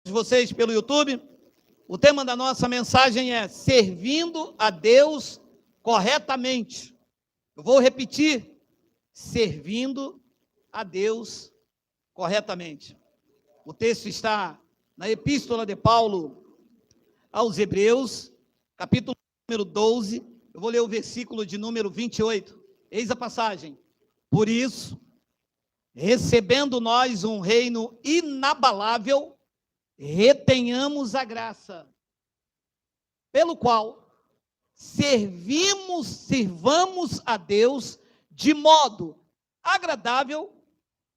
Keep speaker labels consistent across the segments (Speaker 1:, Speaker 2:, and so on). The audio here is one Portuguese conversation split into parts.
Speaker 1: Vocês pelo YouTube. O tema da nossa mensagem é servindo a Deus corretamente. Eu vou repetir, servindo a Deus corretamente. O texto está na Epístola de Paulo aos Hebreus, capítulo número 12. Eu vou ler o versículo de número 28. Eis a passagem. Por isso, recebendo nós um reino inabalável, retenhamos a graça, pelo qual sirvamos a Deus de modo agradável,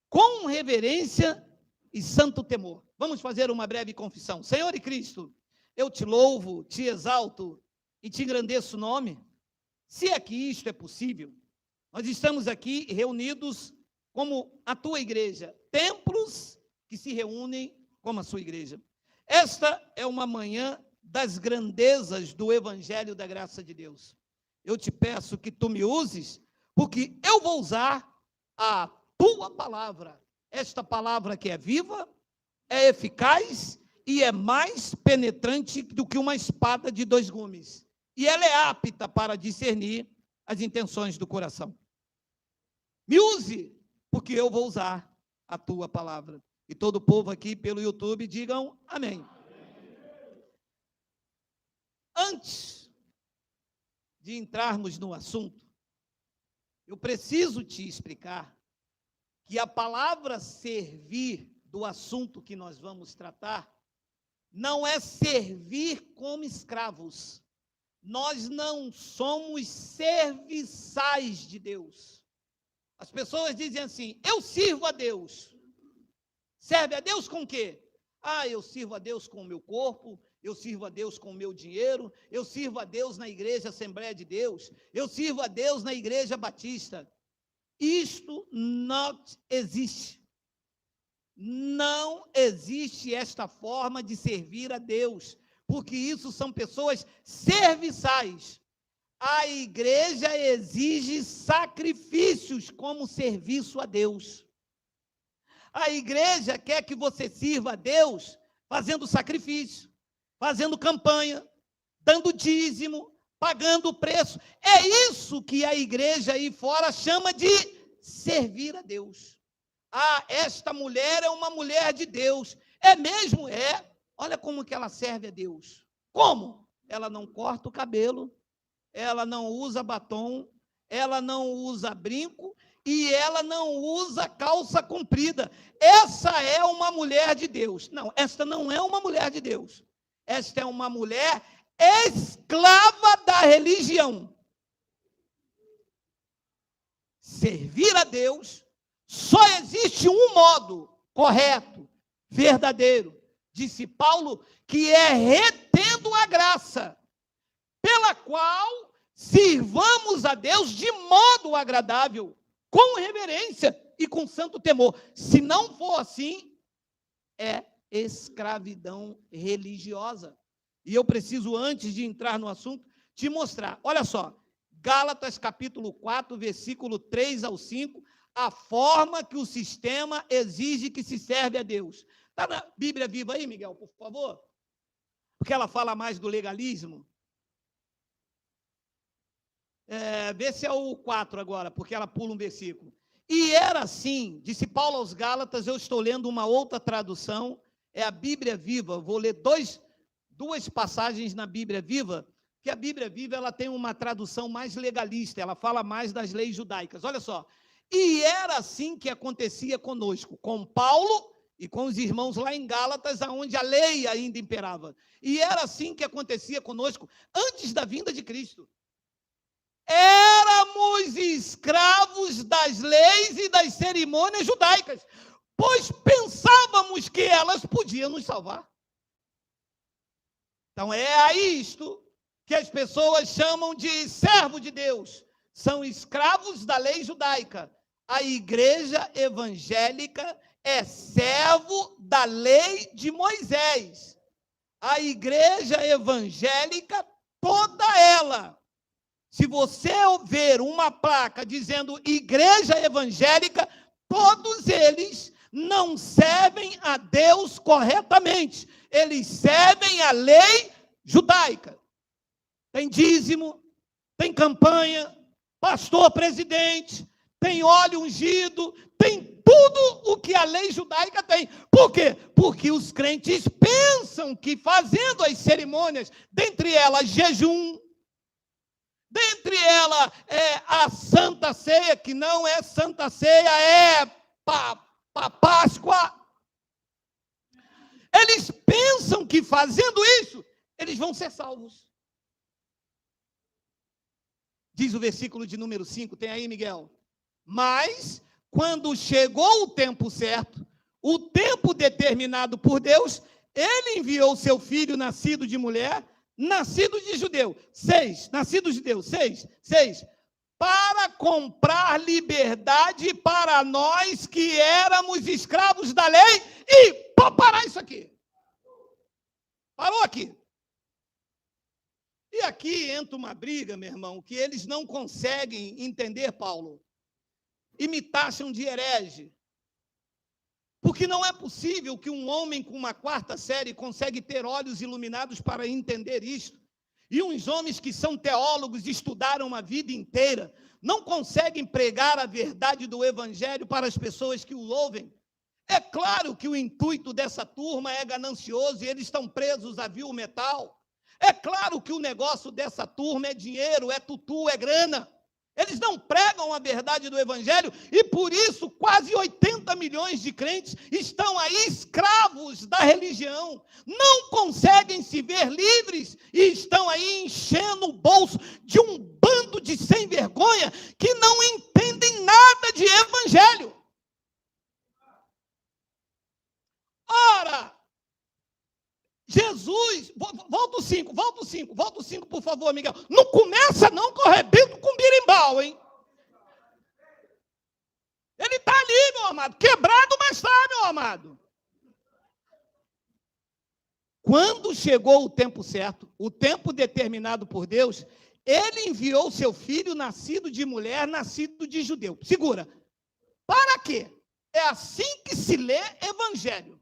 Speaker 1: com reverência e santo temor. Vamos fazer uma breve confissão. Senhor e Cristo, eu te louvo, te exalto e te engrandeço o nome. Se é que isto é possível, nós estamos aqui reunidos como a tua igreja, templos que se reúnem como a sua igreja. Esta é uma manhã das grandezas do Evangelho da graça de Deus. Eu te peço que tu me uses, porque eu vou usar a tua palavra. Esta palavra que é viva, é eficaz e é mais penetrante do que uma espada de dois gumes. E ela é apta para discernir as intenções do coração. Me use, porque eu vou usar a tua palavra. E todo o povo aqui pelo YouTube digam amém. Antes de entrarmos no assunto, eu preciso te explicar que a palavra servir do assunto que nós vamos tratar não é servir como escravos. Nós não somos serviçais de Deus. As pessoas dizem assim: eu sirvo a Deus. Serve a Deus com o quê? Eu sirvo a Deus com o meu corpo, eu sirvo a Deus com o meu dinheiro, eu sirvo a Deus na igreja Assembleia de Deus, eu sirvo a Deus na igreja Batista. Isto não existe. Não existe esta forma de servir a Deus, porque isso são pessoas serviçais. A igreja exige sacrifícios como serviço a Deus. A igreja quer que você sirva a Deus fazendo sacrifício, fazendo campanha, dando dízimo, pagando o preço. É isso que a igreja aí fora chama de servir a Deus. Esta mulher é uma mulher de Deus. É mesmo? É. Olha como que ela serve a Deus. Como? Ela não corta o cabelo, ela não usa batom, ela não usa brinco, e ela não usa calça comprida. Essa é uma mulher de Deus. Não, esta não é uma mulher de Deus. Esta é uma mulher escrava da religião. Servir a Deus só existe um modo correto, verdadeiro, disse Paulo, que é retendo a graça, pela qual sirvamos a Deus de modo agradável, com reverência e com santo temor. Se não for assim, é escravidão religiosa. E eu preciso, antes de entrar no assunto, te mostrar. Olha só, Gálatas capítulo 4, versículo 3 ao 5, a forma que o sistema exige que se serve a Deus. Está na Bíblia Viva aí, Miguel, por favor? Porque ela fala mais do legalismo. Vê se é o 4 agora, porque ela pula um versículo. E era assim, disse Paulo aos Gálatas, eu estou lendo uma outra tradução, é a Bíblia Viva. Vou ler duas passagens na Bíblia Viva, que a Bíblia Viva ela tem uma tradução mais legalista, ela fala mais das leis judaicas. Olha só, e era assim que acontecia conosco, com Paulo e com os irmãos lá em Gálatas, onde a lei ainda imperava. E era assim que acontecia conosco antes da vinda de Cristo. Éramos escravos das leis e das cerimônias judaicas, pois pensávamos que elas podiam nos salvar. Então é a isto que as pessoas chamam de servo de Deus. São escravos da lei judaica. A igreja evangélica é servo da lei de Moisés. A igreja evangélica, toda ela, se você ver uma placa dizendo igreja evangélica, todos eles não servem a Deus corretamente. eles servem a lei judaica. Tem dízimo, tem campanha, pastor presidente, tem óleo ungido, tem tudo o que a lei judaica tem. Por quê? Porque os crentes pensam que fazendo as cerimônias, dentre elas jejum, dentre elas a Santa Ceia, que não é Santa Ceia, é Páscoa. Eles pensam que fazendo isso, eles vão ser salvos. Diz o versículo de número 5, tem aí, Miguel? Mas, quando chegou o tempo certo, o tempo determinado por Deus, ele enviou seu filho nascido de mulher, nascido de judeu. 6, nascido de judeu. 6, para comprar liberdade para nós que éramos escravos da lei. E pode parar isso aqui. Parou aqui. E aqui entra uma briga, meu irmão, que eles não conseguem entender, Paulo. E me taxam de herege. Porque não é possível que um homem com uma 4ª série consegue ter olhos iluminados para entender isto. E uns homens que são teólogos e estudaram a vida inteira, não conseguem pregar a verdade do evangelho para as pessoas que o ouvem. É claro que o intuito dessa turma é ganancioso e eles estão presos a vil metal. É claro que o negócio dessa turma é dinheiro, é tutu, é grana. Eles não pregam a verdade do evangelho e por isso quase 80 milhões de crentes estão aí escravos da religião. Não conseguem se ver livres e estão aí enchendo o bolso de um bando de sem vergonha que não entendem nada de evangelho. Ora, Jesus, volta o 5, por favor, Miguel. Não começa não, que eu arrebento com birimbau, hein? Ele está ali, meu amado, quebrado, mas está, meu amado. Quando chegou o tempo certo, o tempo determinado por Deus, ele enviou seu filho nascido de mulher, nascido de judeu. Segura. Para quê? É assim que se lê evangelho.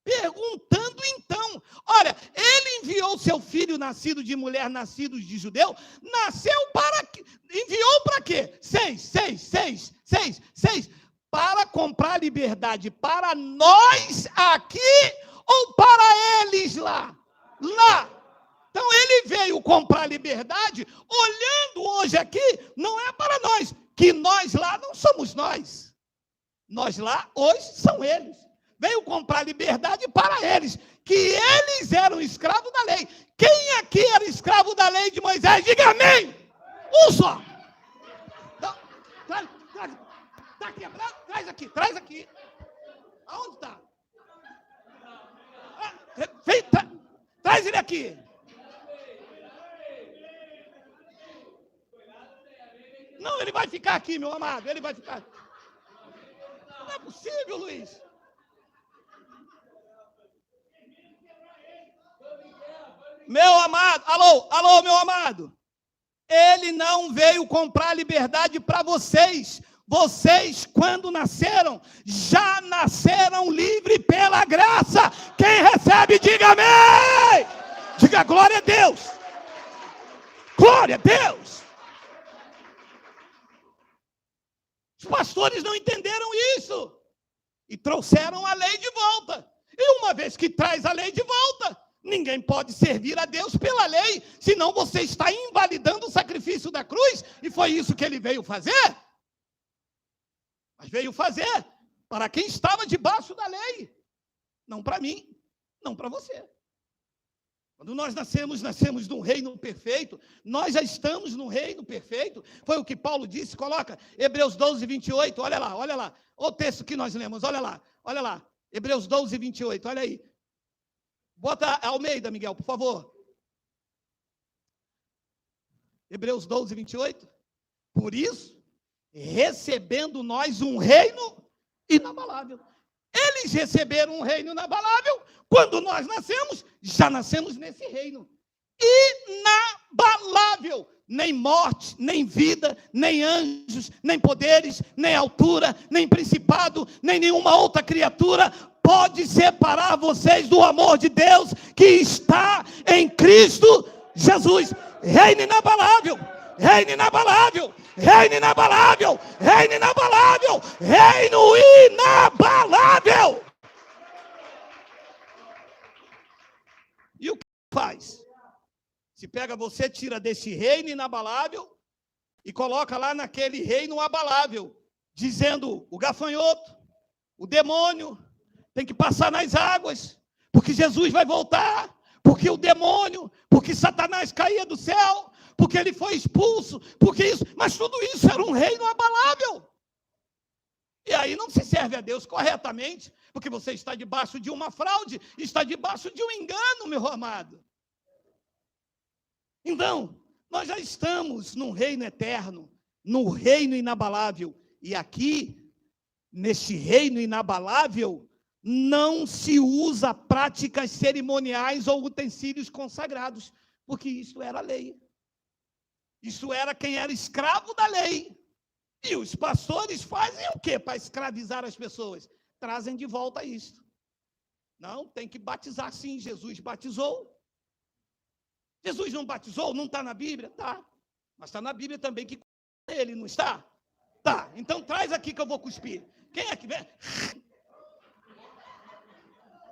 Speaker 1: Perguntando então, olha, ele enviou seu filho nascido de mulher, nascido de judeu, enviou para quê? 6, para comprar liberdade para nós aqui ou para eles lá? Então ele veio comprar liberdade, olhando hoje aqui, não é para nós, que nós lá não somos nós. Nós lá hoje são eles. Veio comprar liberdade para eles, que eles eram escravos da lei. Quem aqui era escravo da lei de Moisés? Diga amém! Um só! Está quebrado? Traz aqui. Aonde está? Traz ele aqui. Não, ele vai ficar aqui, meu amado, ele vai ficar. Não é possível, Luiz. Meu amado, alô, meu amado. Ele não veio comprar liberdade para vocês. Vocês, quando nasceram, já nasceram livres pela graça. Quem recebe, diga amém. Diga glória a Deus. Glória a Deus. Os pastores não entenderam isso. E trouxeram a lei de volta. E uma vez que traz a lei de volta, ninguém pode servir a Deus pela lei, senão você está invalidando o sacrifício da cruz, e foi isso que ele veio fazer. Mas veio fazer para quem estava debaixo da lei, não para mim, não para você. Quando nós nascemos num reino perfeito, nós já estamos num reino perfeito, foi o que Paulo disse, coloca Hebreus 12, 28, olha lá, olha o texto que nós lemos, olha lá, Hebreus 12, 28, olha aí. Bota Almeida, Miguel, por favor. Hebreus 12, 28. Por isso, recebendo nós um reino inabalável. Eles receberam um reino inabalável. Quando nós nascemos, já nascemos nesse reino inabalável. Nem morte, nem vida, nem anjos, nem poderes, nem altura, nem principado, nem nenhuma outra criatura pode separar vocês do amor de Deus que está em Cristo Jesus. Reino inabalável, reino inabalável, reino inabalável, reino inabalável, reino inabalável. E o que faz? Se pega você, tira desse reino inabalável e coloca lá naquele reino abalável, dizendo: o gafanhoto, o demônio tem que passar nas águas, porque Jesus vai voltar, porque o demônio, porque Satanás caía do céu, porque ele foi expulso, porque isso, mas tudo isso era um reino abalável. E aí não se serve a Deus corretamente, porque você está debaixo de uma fraude, está debaixo de um engano, meu amado. Então, nós já estamos num reino eterno, no reino inabalável, e aqui, neste reino inabalável, não se usa práticas cerimoniais ou utensílios consagrados, porque isso era lei. Isso era quem era escravo da lei. E os pastores fazem o quê para escravizar as pessoas? Trazem de volta isso. Não, tem que batizar sim, Jesus batizou. Jesus não batizou? Não está na Bíblia? Tá. Mas está na Bíblia também que ele não está? Tá, então traz aqui que eu vou cuspir. Quem é que vem?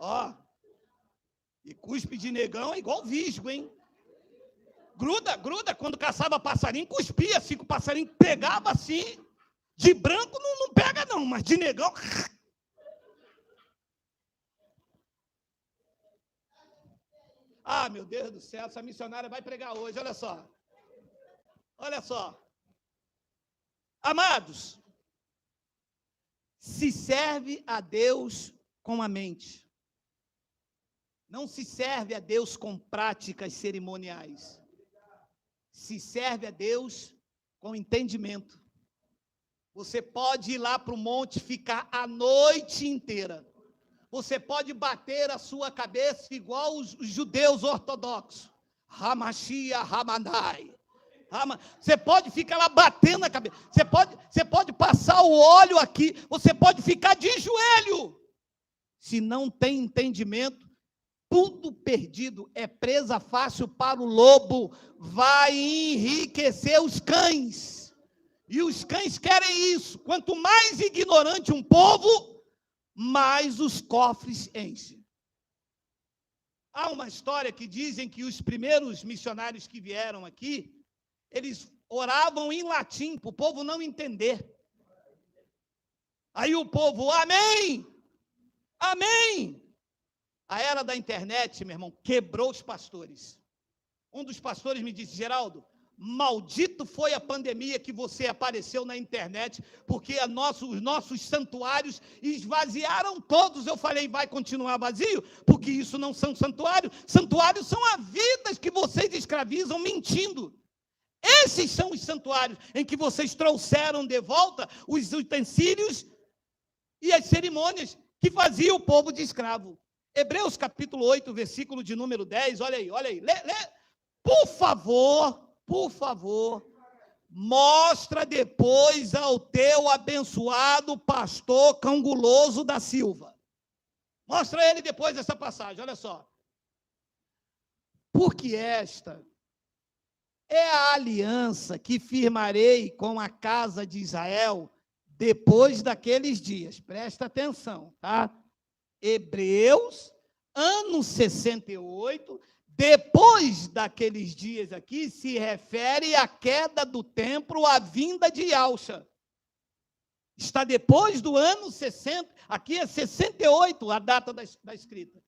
Speaker 1: Ó, e cuspe de negão é igual visgo, hein? Gruda, quando caçava passarinho, cuspia assim, que o passarinho pegava assim, de branco não pega não, mas de negão... Ah, meu Deus do céu, essa missionária vai pregar hoje, olha só. Olha só. Amados, se serve a Deus com a mente. Não se serve a Deus com práticas cerimoniais. Se serve a Deus com entendimento. Você pode ir lá para o monte, ficar a noite inteira. Você pode bater a sua cabeça igual os judeus ortodoxos. Hamashia, Hamanai. Você pode ficar lá batendo a cabeça. Você pode passar o óleo aqui. Você pode ficar de joelho. Se não tem entendimento, tudo perdido. É presa fácil para o lobo. Vai enriquecer os cães. E os cães querem isso. Quanto mais ignorante um povo, mais os cofres enchem. Há uma história que dizem que os primeiros missionários que vieram aqui, eles oravam em latim, para o povo não entender. Aí o povo, amém, amém. A era da internet, meu irmão, quebrou os pastores. Um dos pastores me disse: Geraldo, maldito foi a pandemia que você apareceu na internet, porque os nossos santuários esvaziaram todos. Eu falei: vai continuar vazio? Porque isso não são santuários. Santuários são as vidas que vocês escravizam mentindo. Esses são os santuários em que vocês trouxeram de volta os utensílios e as cerimônias que fazia o povo de escravo. Hebreus capítulo 8, versículo de número 10, olha aí. Lê. Por favor, mostra depois ao teu abençoado pastor Canguloso da Silva. Mostra ele depois dessa passagem, olha só. Porque esta é a aliança que firmarei com a casa de Israel depois daqueles dias. Presta atenção, tá? Hebreus, ano 68, depois daqueles dias aqui, se refere à queda do templo, à vinda de Yahshua. Está depois do ano 60, aqui é 68 a data da escrita.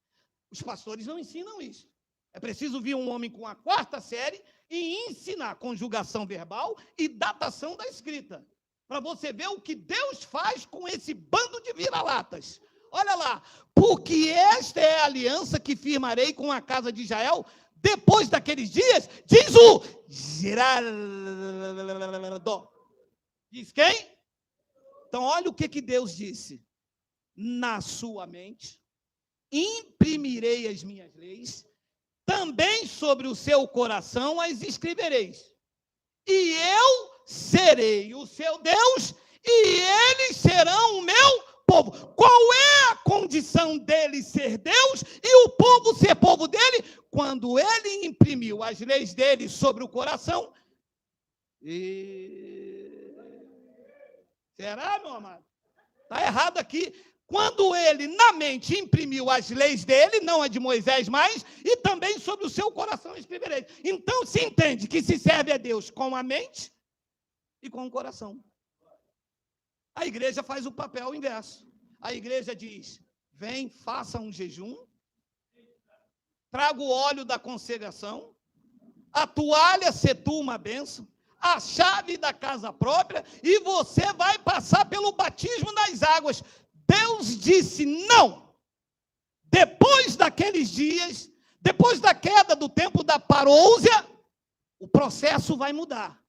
Speaker 1: Os pastores não ensinam isso. É preciso vir um homem com a quarta série e ensinar conjugação verbal e datação da escrita, para você ver o que Deus faz com esse bando de vira-latas. Olha lá, porque esta é a aliança que firmarei com a casa de Israel depois daqueles dias, diz o Gerardo. Diz quem? Então, olha o que Deus disse. Na sua mente, imprimirei as minhas leis, também sobre o seu coração as escrevereis. E eu serei o seu Deus, e eles serão o meu povo. Qual é a condição dele ser Deus e o povo ser povo dele? Quando ele imprimiu as leis dele sobre o coração. Será, meu amado? Está errado aqui. Quando ele, na mente, imprimiu as leis dele, não a de Moisés mais, e também sobre o seu coração escreverei. Então se entende que se serve a Deus com a mente e com o coração. A igreja faz o papel inverso. A igreja diz: vem, faça um jejum, traga o óleo da consagração, a toalha se tu uma bênção, a chave da casa própria, e você vai passar pelo batismo nas águas. Deus disse não. Depois daqueles dias, depois da queda do tempo da parousia, o processo vai mudar.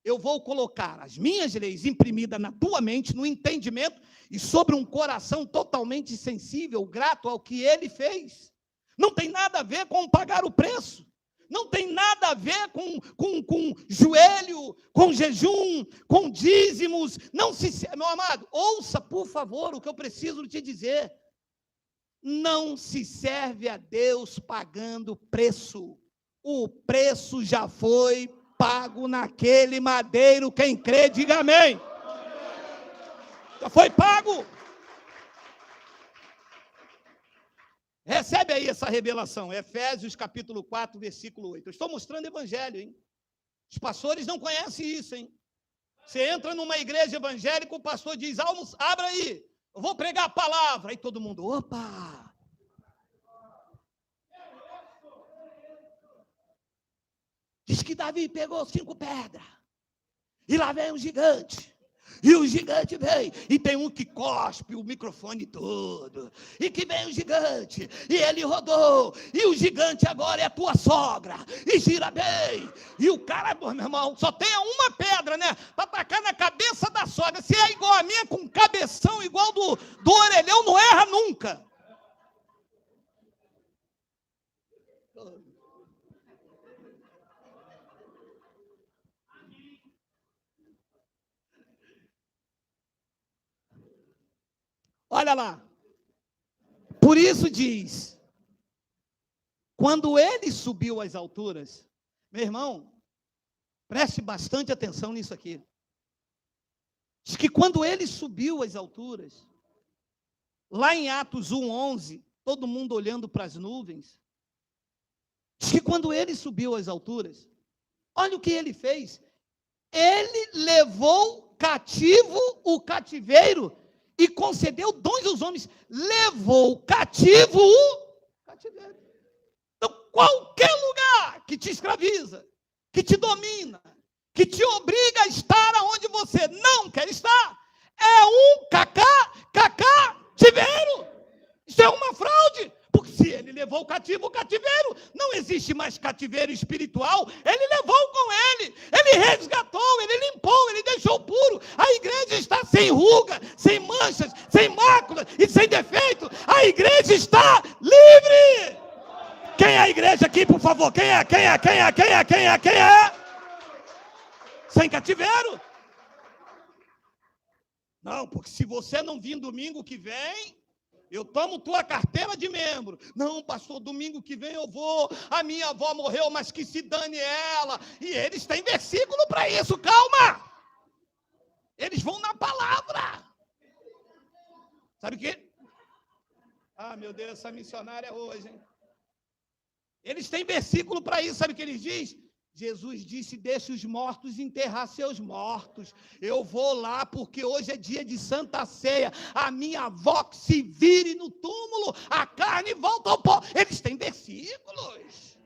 Speaker 1: Eu vou colocar as minhas leis imprimidas na tua mente, no entendimento, e sobre um coração totalmente sensível, grato ao que ele fez. Não tem nada a ver com pagar o preço. Não tem nada a ver com joelho, com jejum, com dízimos. Não se, meu amado, ouça, por favor, o que eu preciso te dizer. Não se serve a Deus pagando preço. O preço já foi pago naquele madeiro. Quem crê, diga amém. Já foi pago. Recebe aí essa revelação, Efésios capítulo 4, versículo 8. Eu estou mostrando evangelho, hein? Os pastores não conhecem isso, hein? Você entra numa igreja evangélica, o pastor diz: abra aí, eu vou pregar a palavra. Aí todo mundo, opa! Diz que Davi pegou 5 pedras, e lá vem um gigante. E o gigante vem, e tem um que cospe o microfone todo, e que vem o gigante, e ele rodou, e o gigante agora é a tua sogra, e gira bem, e o cara, meu irmão, só tem uma pedra, né, para tacar na cabeça da sogra. Se é igual a minha, com cabeção igual do orelhão, não erra nunca. Olha lá, por isso diz, quando ele subiu às alturas, meu irmão, preste bastante atenção nisso aqui. Diz que quando ele subiu às alturas, lá em Atos 1:11, todo mundo olhando para as nuvens, diz que quando ele subiu às alturas, olha o que ele fez, ele levou cativo o cativeiro, e concedeu dons aos homens. Levou cativo o cativeiro. Então, qualquer lugar que te escraviza, que te domina, que te obriga a estar onde você não quer estar, é um cativeiro. Isso é uma fraude. Porque se ele levou o cativeiro, não existe mais cativeiro espiritual. Ele levou com ele, ele resgatou, ele limpou, ele deixou puro. A igreja está sem ruga, sem manchas, sem máculas e sem defeito. A igreja está livre. Quem é a igreja aqui, por favor? Quem é? Sem cativeiro? Não, porque se você não vir domingo que vem, eu tomo tua carteira de membro. Não, pastor, domingo que vem eu vou. A minha avó morreu, mas que se dane ela. E eles têm versículo para isso, calma. Eles vão na palavra. Sabe o quê? Ah, meu Deus, essa missionária hoje, hein? Eles têm versículo para isso, sabe o que eles dizem? Jesus disse: deixe os mortos enterrar seus mortos. Eu vou lá porque hoje é dia de Santa Ceia. A minha avó que se vire no túmulo, a carne volta ao pó. Eles têm versículos.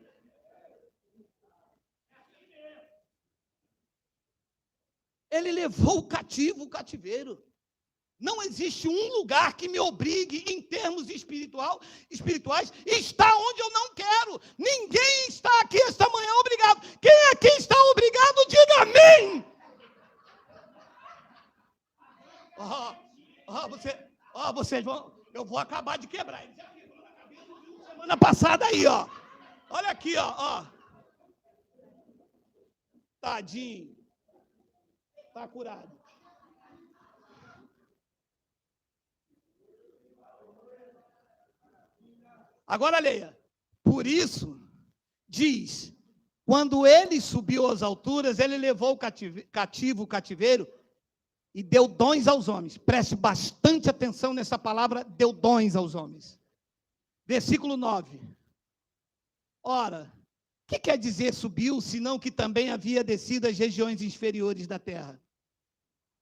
Speaker 1: Ele levou o cativo, o cativeiro. Não existe um lugar que me obrigue, em termos espirituais, estar onde eu não quero. Ninguém está aqui esta manhã obrigado. Quem aqui está obrigado, diga amém. Vocês vão, eu vou acabar de quebrar. Ele já quebrou na cabeça de semana passada aí, ó. Olha aqui, ó. Tadinho. Está curado. Agora leia. Por isso, diz, quando ele subiu às alturas, ele levou o cativeiro e deu dons aos homens. Preste bastante atenção nessa palavra, deu dons aos homens. Versículo 9. Ora, o que quer dizer subiu, senão que também havia descido às regiões inferiores da terra?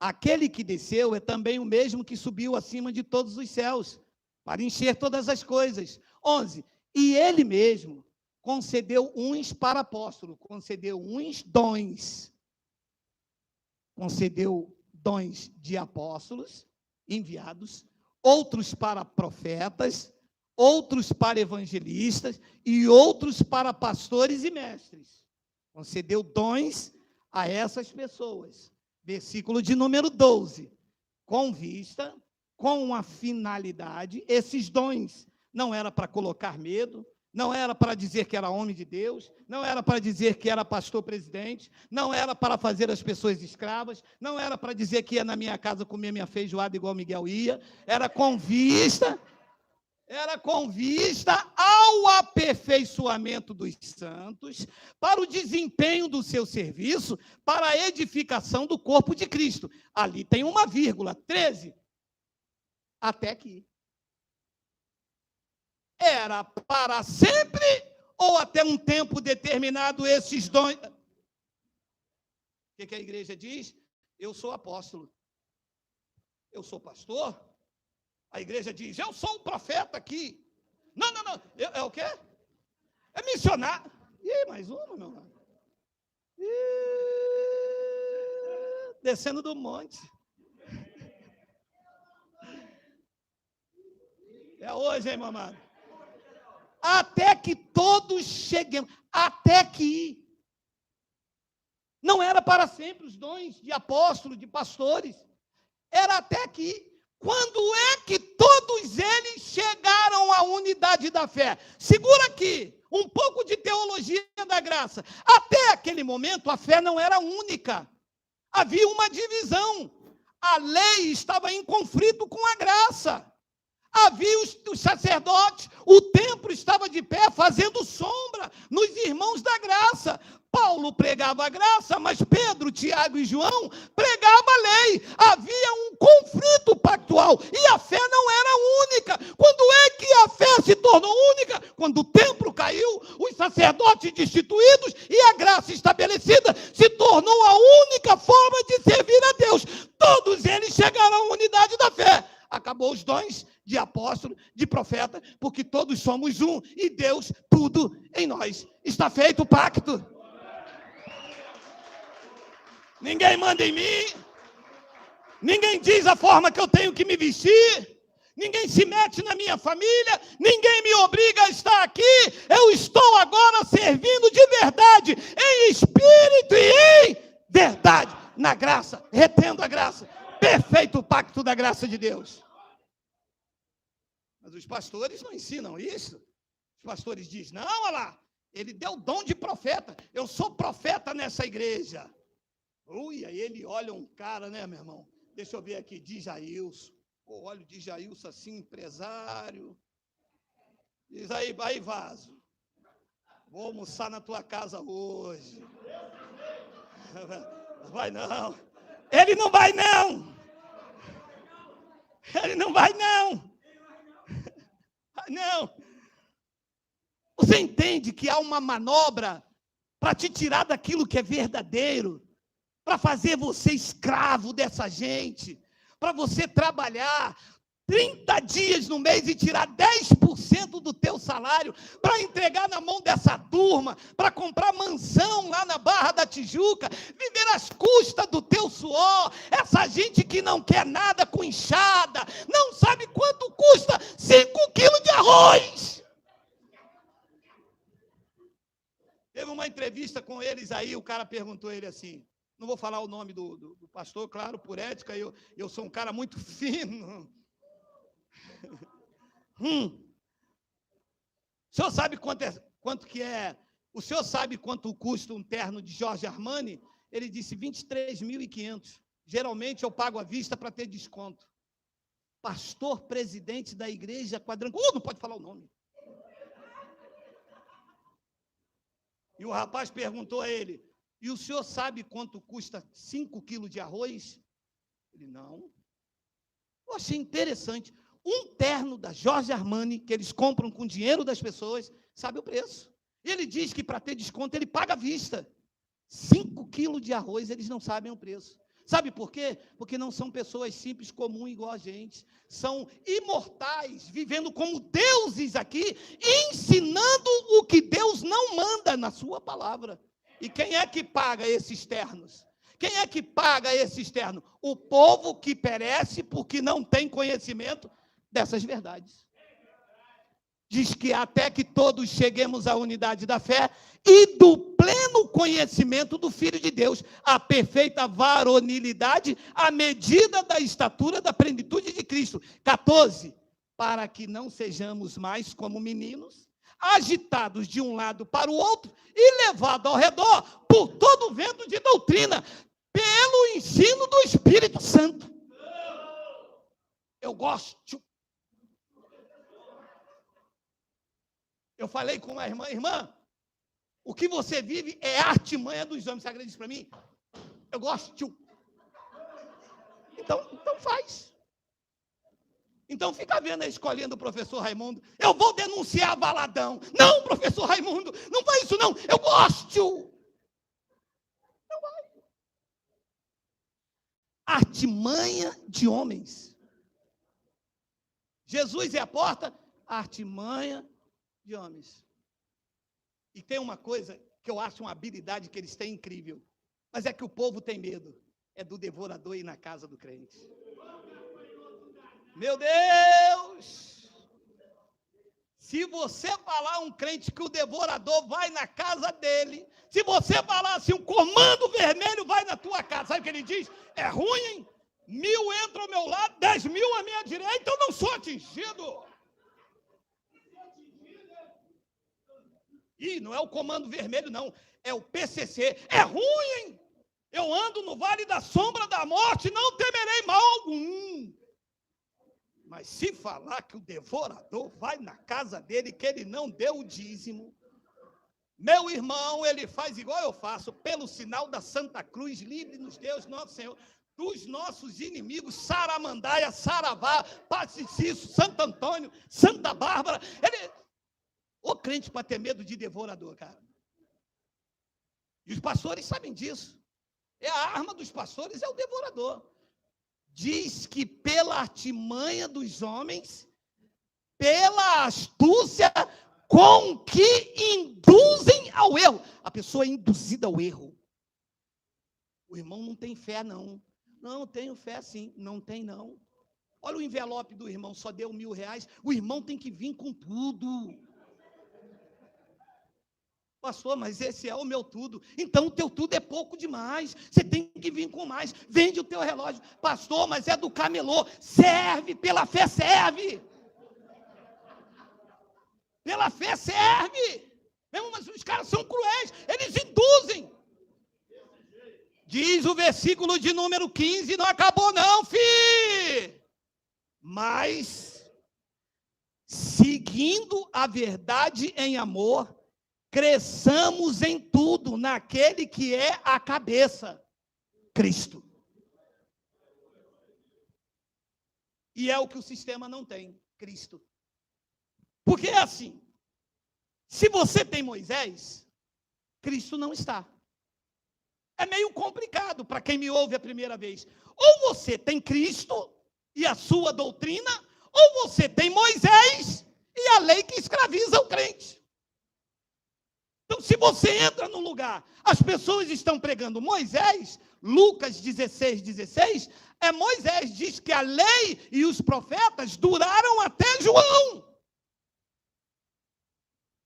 Speaker 1: Aquele que desceu é também o mesmo que subiu acima de todos os céus, para encher todas as coisas. 11. E ele mesmo concedeu uns para apóstolo, concedeu uns dons. Concedeu dons de apóstolos enviados, outros para profetas, outros para evangelistas e outros para pastores e mestres. Concedeu dons a essas pessoas. Versículo de número 12. Com vista, com a finalidade, esses dons não era para colocar medo, não era para dizer que era homem de Deus, não era para dizer que era pastor presidente, não era para fazer as pessoas escravas, não era para dizer que ia na minha casa comer minha feijoada igual Miguel ia, era com vista ao aperfeiçoamento dos santos, para o desempenho do seu serviço, para a edificação do corpo de Cristo. Ali tem uma vírgula, 13, até aqui. Era para sempre ou até um tempo determinado esses dons? O que a igreja diz? Eu sou apóstolo. Eu sou pastor. A igreja diz, eu sou um profeta aqui. Não. É o quê? É missionário. Ih, mais uma, meu irmão. Descendo do monte. É hoje, hein, mamãe? Até que todos cheguemos. Até que. Não era para sempre os dons de apóstolos, de pastores. Era até que. Quando é que todos eles chegaram à unidade da fé? Segura aqui, um pouco de teologia da graça. Até aquele momento, a fé não era única. Havia uma divisão. A lei estava em conflito com a graça. Havia os sacerdotes, o templo estava de pé, fazendo sombra nos irmãos da graça. Paulo pregava a graça, mas Pedro, Tiago e João pregavam a lei. Havia um conflito pactual e a fé não era única. Quando é que a fé se tornou única? Quando o templo caiu, os sacerdotes destituídos e a graça estabelecida se tornou a única forma de servir a Deus. Todos eles chegaram à unidade da fé. Acabou os dons de apóstolo, de profeta, porque todos somos um e Deus, tudo em nós. Está feito o pacto. Ninguém manda em mim, ninguém diz a forma que eu tenho que me vestir, ninguém se mete na minha família, ninguém me obriga a estar aqui. Eu estou agora servindo de verdade, em espírito e em verdade, na graça, retendo a graça. Perfeito o pacto da graça de Deus. Mas os pastores não ensinam isso. Os pastores dizem, não, olha lá, ele deu dom de profeta. Eu sou profeta nessa igreja. Ui, aí ele olha um cara, né, meu irmão? Deixa eu ver aqui, Djailson. Pô, olha o Djailson assim, empresário. Diz aí Vaso. Vou almoçar na tua casa hoje. Vai não. Ele não vai não. Ele não vai não. Não. Você entende que há uma manobra para te tirar daquilo que é verdadeiro, para fazer você escravo dessa gente, para você trabalhar 30 dias no mês e tirar 10% do teu salário para entregar na mão dessa turma, para comprar mansão lá na Barra da Tijuca, viver às custas do teu suor. Essa gente que não quer nada com enxada, não sabe quanto custa 5 quilos de arroz. Teve uma entrevista com eles aí, o cara perguntou a ele assim, não vou falar o nome do pastor, claro, por ética, eu sou um cara muito fino. O senhor sabe quanto que é? O senhor sabe quanto custa um terno de Jorge Armani? Ele disse 23.500. Geralmente eu pago à vista para ter desconto. Pastor presidente da igreja quadrangular. Não pode falar o nome. E o rapaz perguntou a ele: e o senhor sabe quanto custa 5 quilos de arroz? Ele: não. Eu achei interessante. Um terno da Jorge Armani, que eles compram com dinheiro das pessoas, sabe o preço. E ele diz que para ter desconto ele paga à vista. 5 quilos de arroz, eles não sabem o preço. Sabe por quê? Porque não são pessoas simples, comuns, igual a gente. São imortais, vivendo como deuses aqui, ensinando o que Deus não manda na sua palavra. E quem é que paga esses ternos? Quem é que paga esses ternos? O povo que perece porque não tem conhecimento dessas verdades. Diz que até que todos cheguemos à unidade da fé e do pleno conhecimento do Filho de Deus, a perfeita varonilidade, à medida da estatura da plenitude de Cristo. 14, para que não sejamos mais como meninos, agitados de um lado para o outro e levados ao redor por todo o vento de doutrina, pelo ensino do Espírito Santo. Eu gosto. Eu falei com uma irmã, o que você vive é artimanha dos homens. Você acredita para mim? Eu gosto. Então faz. Então fica vendo a escolinha do professor Raimundo. Eu vou denunciar Valadão. Não, professor Raimundo, não faz isso não. Eu gosto. Não vai. Artimanha de homens. Jesus é a porta, artimanha de homens. E tem uma coisa que eu acho uma habilidade que eles têm incrível, mas é que o povo tem medo, é do devorador ir na casa do crente. Meu Deus! Se você falar a um crente que o devorador vai na casa dele, se você falar assim, um comando vermelho vai na tua casa, sabe o que ele diz? É ruim, hein? 1000 entram ao meu lado, 10.000 à minha direita, eu não sou atingido. Ih, não é o comando vermelho, não. É o PCC. É ruim, hein? Eu ando no vale da sombra da morte, não temerei mal algum. Mas se falar que o devorador vai na casa dele, que ele não deu o dízimo, meu irmão, ele faz igual eu faço, pelo sinal da Santa Cruz, livre-nos Deus, nosso Senhor, dos nossos inimigos, Saramandaia, Saravá, Pacifico, Santo Antônio, Santa Bárbara. Ô crente para ter medo de devorador, cara. E os pastores sabem disso. É a arma dos pastores, é o devorador. Diz que pela artimanha dos homens, pela astúcia com que induzem ao erro. A pessoa é induzida ao erro. O irmão não tem fé, não. Não, tenho fé sim. Não tem, não. Olha o envelope do irmão, só deu R$1.000. O irmão tem que vir com tudo. Pastor, mas esse é o meu tudo. Então o teu tudo é pouco demais. Você tem que vir com mais. Vende o teu relógio. Pastor, mas é do camelô. Serve, pela fé serve. Pela fé serve. Mesmo, mas os caras são cruéis. Eles induzem. Diz o versículo de número 15, não acabou não, filho. Mas, seguindo a verdade em amor, cresçamos em tudo naquele que é a cabeça, Cristo. E é o que o sistema não tem, Cristo. Porque é assim, se você tem Moisés, Cristo não está. É meio complicado para quem me ouve a primeira vez. Ou você tem Cristo e a sua doutrina, ou você tem Moisés e a lei que escraviza o crente. Então, se você entra num lugar, as pessoas estão pregando Moisés, Lucas 16, Moisés diz que a lei e os profetas duraram até João.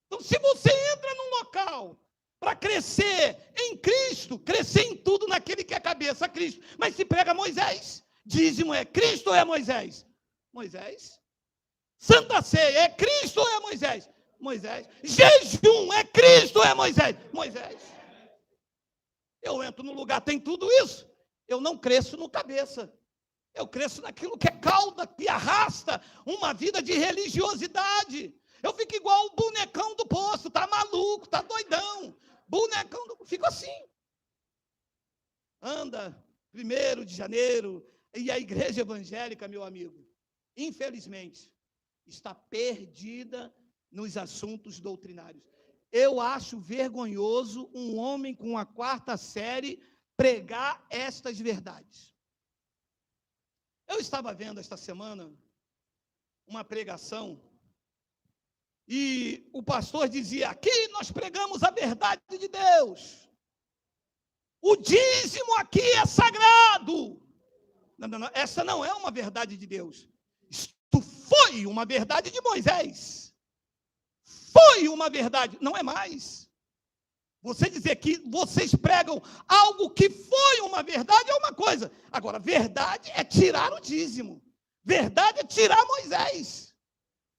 Speaker 1: Então, se você entra num local para crescer em Cristo, crescer em tudo naquele que é cabeça, Cristo, mas se prega Moisés, dízimo é Cristo ou é Moisés? Moisés. Santa Ceia é Cristo ou é Moisés? Moisés. Jejum é Cristo ou é Moisés? Moisés. Eu entro no lugar, tem tudo isso. Eu não cresço no cabeça. Eu cresço naquilo que é cauda, que arrasta uma vida de religiosidade. Eu fico igual o bonecão do poço, tá maluco, tá doidão. bonecão, fica assim. Anda, 1º de janeiro, e a igreja evangélica, meu amigo, infelizmente, está perdida nos assuntos doutrinários. Eu acho vergonhoso um homem com a 4ª série pregar estas verdades. Eu estava vendo esta semana uma pregação e o pastor dizia: aqui nós pregamos a verdade de Deus. O dízimo aqui é sagrado. Não, essa não é uma verdade de Deus. Isto foi uma verdade de Moisés. Foi uma verdade, não é mais. Você dizer que vocês pregam algo que foi uma verdade é uma coisa. Agora, verdade é tirar o dízimo. Verdade é tirar Moisés.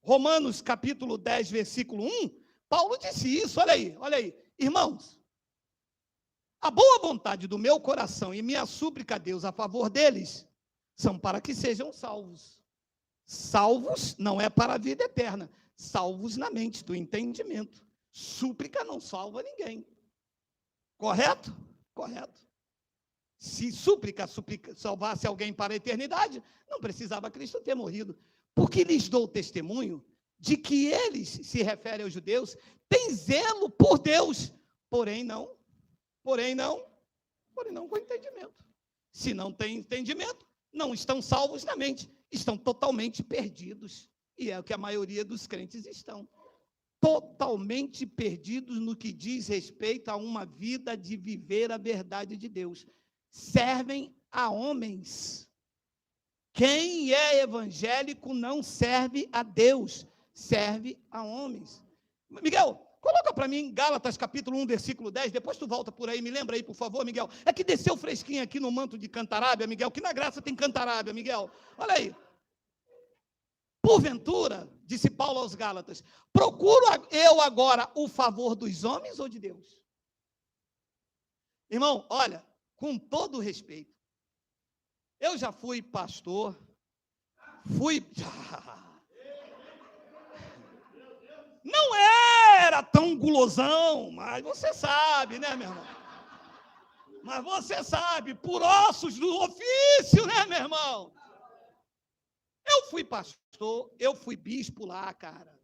Speaker 1: Romanos capítulo 10, versículo 1, Paulo disse isso, olha aí. Irmãos, a boa vontade do meu coração e minha súplica a Deus a favor deles são para que sejam salvos. Salvos não é para a vida eterna, salvos na mente, do entendimento. Súplica não salva ninguém. Correto? Correto. Se súplica salvasse alguém para a eternidade, não precisava Cristo ter morrido. Porque lhes dou testemunho de que eles, se refere aos judeus, têm zelo por Deus, porém não com entendimento. Se não têm entendimento, não estão salvos na mente, estão totalmente perdidos. E é o que a maioria dos crentes estão. Totalmente perdidos no que diz respeito a uma vida de viver a verdade de Deus. Servem a homens. Quem é evangélico não serve a Deus, serve a homens. Miguel, coloca para mim Gálatas capítulo 1, versículo 10, depois tu volta por aí, me lembra aí, por favor, Miguel. É que desceu fresquinho aqui no manto de Cantarábia, Miguel, que na graça tem Cantarábia, Miguel. Olha aí. Porventura, disse Paulo aos Gálatas, procuro eu agora o favor dos homens ou de Deus? Irmão, olha, com todo respeito, eu já fui pastor, não era tão gulosão, mas você sabe, né, meu irmão? Mas você sabe, por ossos do ofício, né, meu irmão? Eu fui pastor, eu fui bispo lá, cara.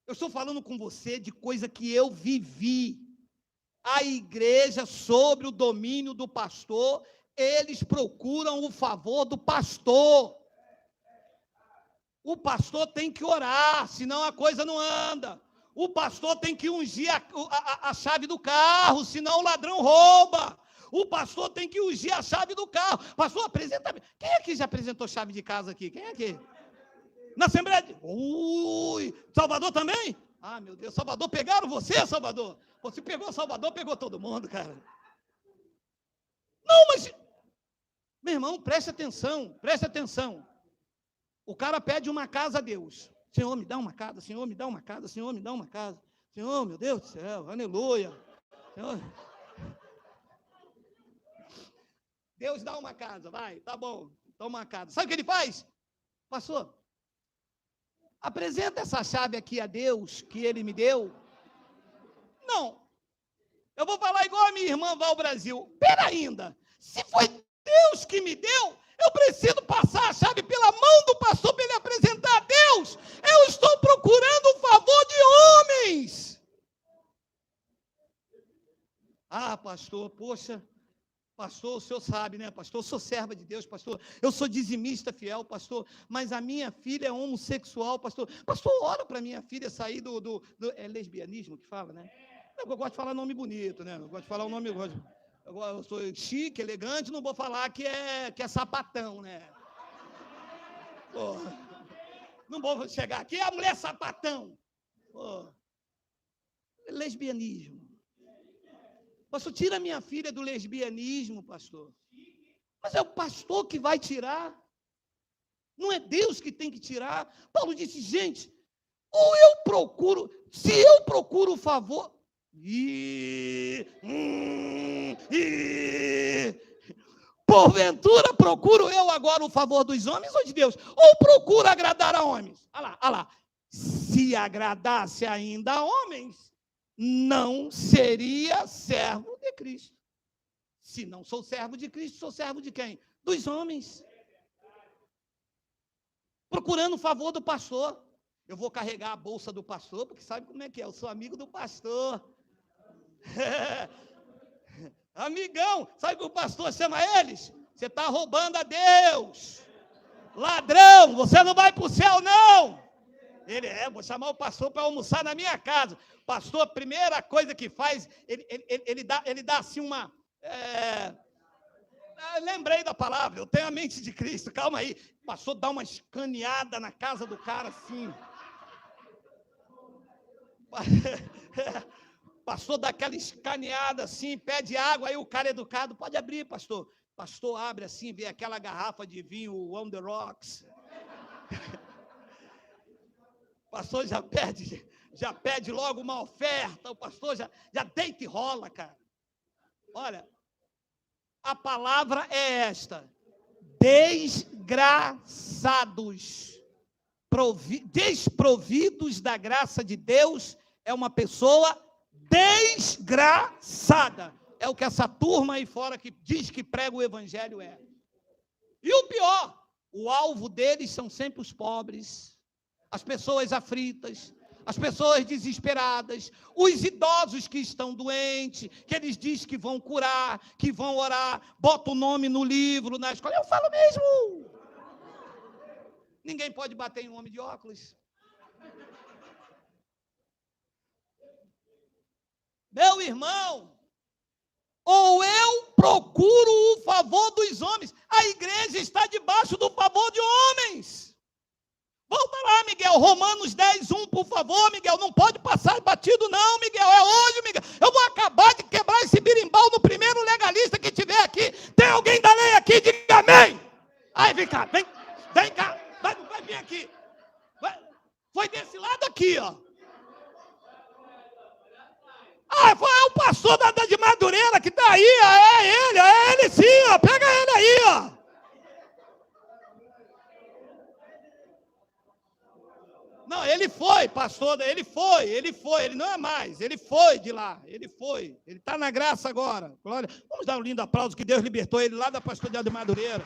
Speaker 1: Eu estou falando com você de coisa que eu vivi. A igreja, sobre o domínio do pastor, eles procuram o favor do pastor. O pastor tem que orar, senão a coisa não anda. O pastor tem que ungir a chave do carro, senão o ladrão rouba. O pastor tem que ungir a chave do carro. Pastor, apresenta. Quem aqui já apresentou chave de casa aqui? Quem aqui? Na Assembleia de... Salvador também? Ah, meu Deus, Salvador, pegaram você, Salvador? Você pegou Salvador, pegou todo mundo, cara. Não, mas... Meu irmão, preste atenção. O cara pede uma casa a Deus. Senhor, me dá uma casa, Senhor, me dá uma casa, Senhor, me dá uma casa. Senhor, meu Deus do céu, aleluia. Senhor... Deus dá uma casa, vai, tá bom, toma uma casa. Sabe o que ele faz? Pastor, apresenta essa chave aqui a Deus, que ele me deu. Não, eu vou falar igual a minha irmã vai ao Brasil. Pera ainda, se foi Deus que me deu, eu preciso passar a chave pela mão do pastor para ele apresentar a Deus. Eu estou procurando o favor de homens. Ah, pastor, poxa... Pastor, o senhor sabe, né, pastor? Eu sou serva de Deus, pastor. Eu sou dizimista fiel, pastor. Mas a minha filha é homossexual, pastor. Pastor, ora para minha filha sair do... É lesbianismo que fala, né? Eu gosto de falar nome bonito, né? Eu gosto de falar o nome... Eu sou chique, elegante, não vou falar que é sapatão, né? Pô, não vou chegar aqui, a mulher sapatão. Pô, lesbianismo. Pastor, tira minha filha do lesbianismo, pastor. Mas é o pastor que vai tirar. Não é Deus que tem que tirar. Paulo disse, gente, ou eu procuro, se eu procuro o favor... Porventura procuro eu agora o favor dos homens ou de Deus? Ou procuro agradar a homens? Olha lá. Se agradasse ainda a homens, não seria servo de Cristo. Se não sou servo de Cristo, sou servo de quem? Dos homens. Procurando o favor do pastor. Eu vou carregar a bolsa do pastor, porque sabe como é que é? Eu sou amigo do pastor. Amigão, sabe que o pastor chama eles? Você está roubando a Deus. Ladrão, você não vai para o céu, não. Vou chamar o pastor para almoçar na minha casa. Pastor, a primeira coisa que faz, ele dá assim uma... lembrei da palavra, eu tenho a mente de Cristo, calma aí. O pastor dá uma escaneada na casa do cara assim. Pastor dá aquela escaneada assim, pede água, aí o cara educado, pode abrir, pastor. Pastor abre assim, vê aquela garrafa de vinho On The Rocks. Pastor já pede logo uma oferta, o pastor já deita e rola, cara. Olha, a palavra é esta: desgraçados, desprovidos da graça de Deus, é uma pessoa desgraçada. É o que essa turma aí fora que diz que prega o evangelho é. E o pior, o alvo deles são sempre os pobres, as pessoas aflitas, as pessoas desesperadas, os idosos que estão doentes, que eles dizem que vão curar, que vão orar, bota o nome no livro, na escola. Eu falo mesmo. Ninguém pode bater em um homem de óculos. Meu irmão, ou eu procuro o favor dos homens, a igreja está debaixo do favor de homens. Volta lá, Miguel, Romanos 10:1, por favor, Miguel, não pode passar batido não, Miguel, é hoje, Miguel. Eu vou acabar de quebrar esse birimbau no primeiro legalista que tiver aqui. Tem alguém da lei aqui? Diga amém. Aí, vem cá, vem cá, vai vir aqui. Foi desse lado aqui, ó. Foi o pastor de Madureira que está aí, é ele sim, ó, pega ele aí, ó. Não, ele foi, pastor, ele não é mais, ele foi de lá, ele está na graça agora. Glória. Vamos dar um lindo aplauso que Deus libertou ele lá da pastoreada de Madureira.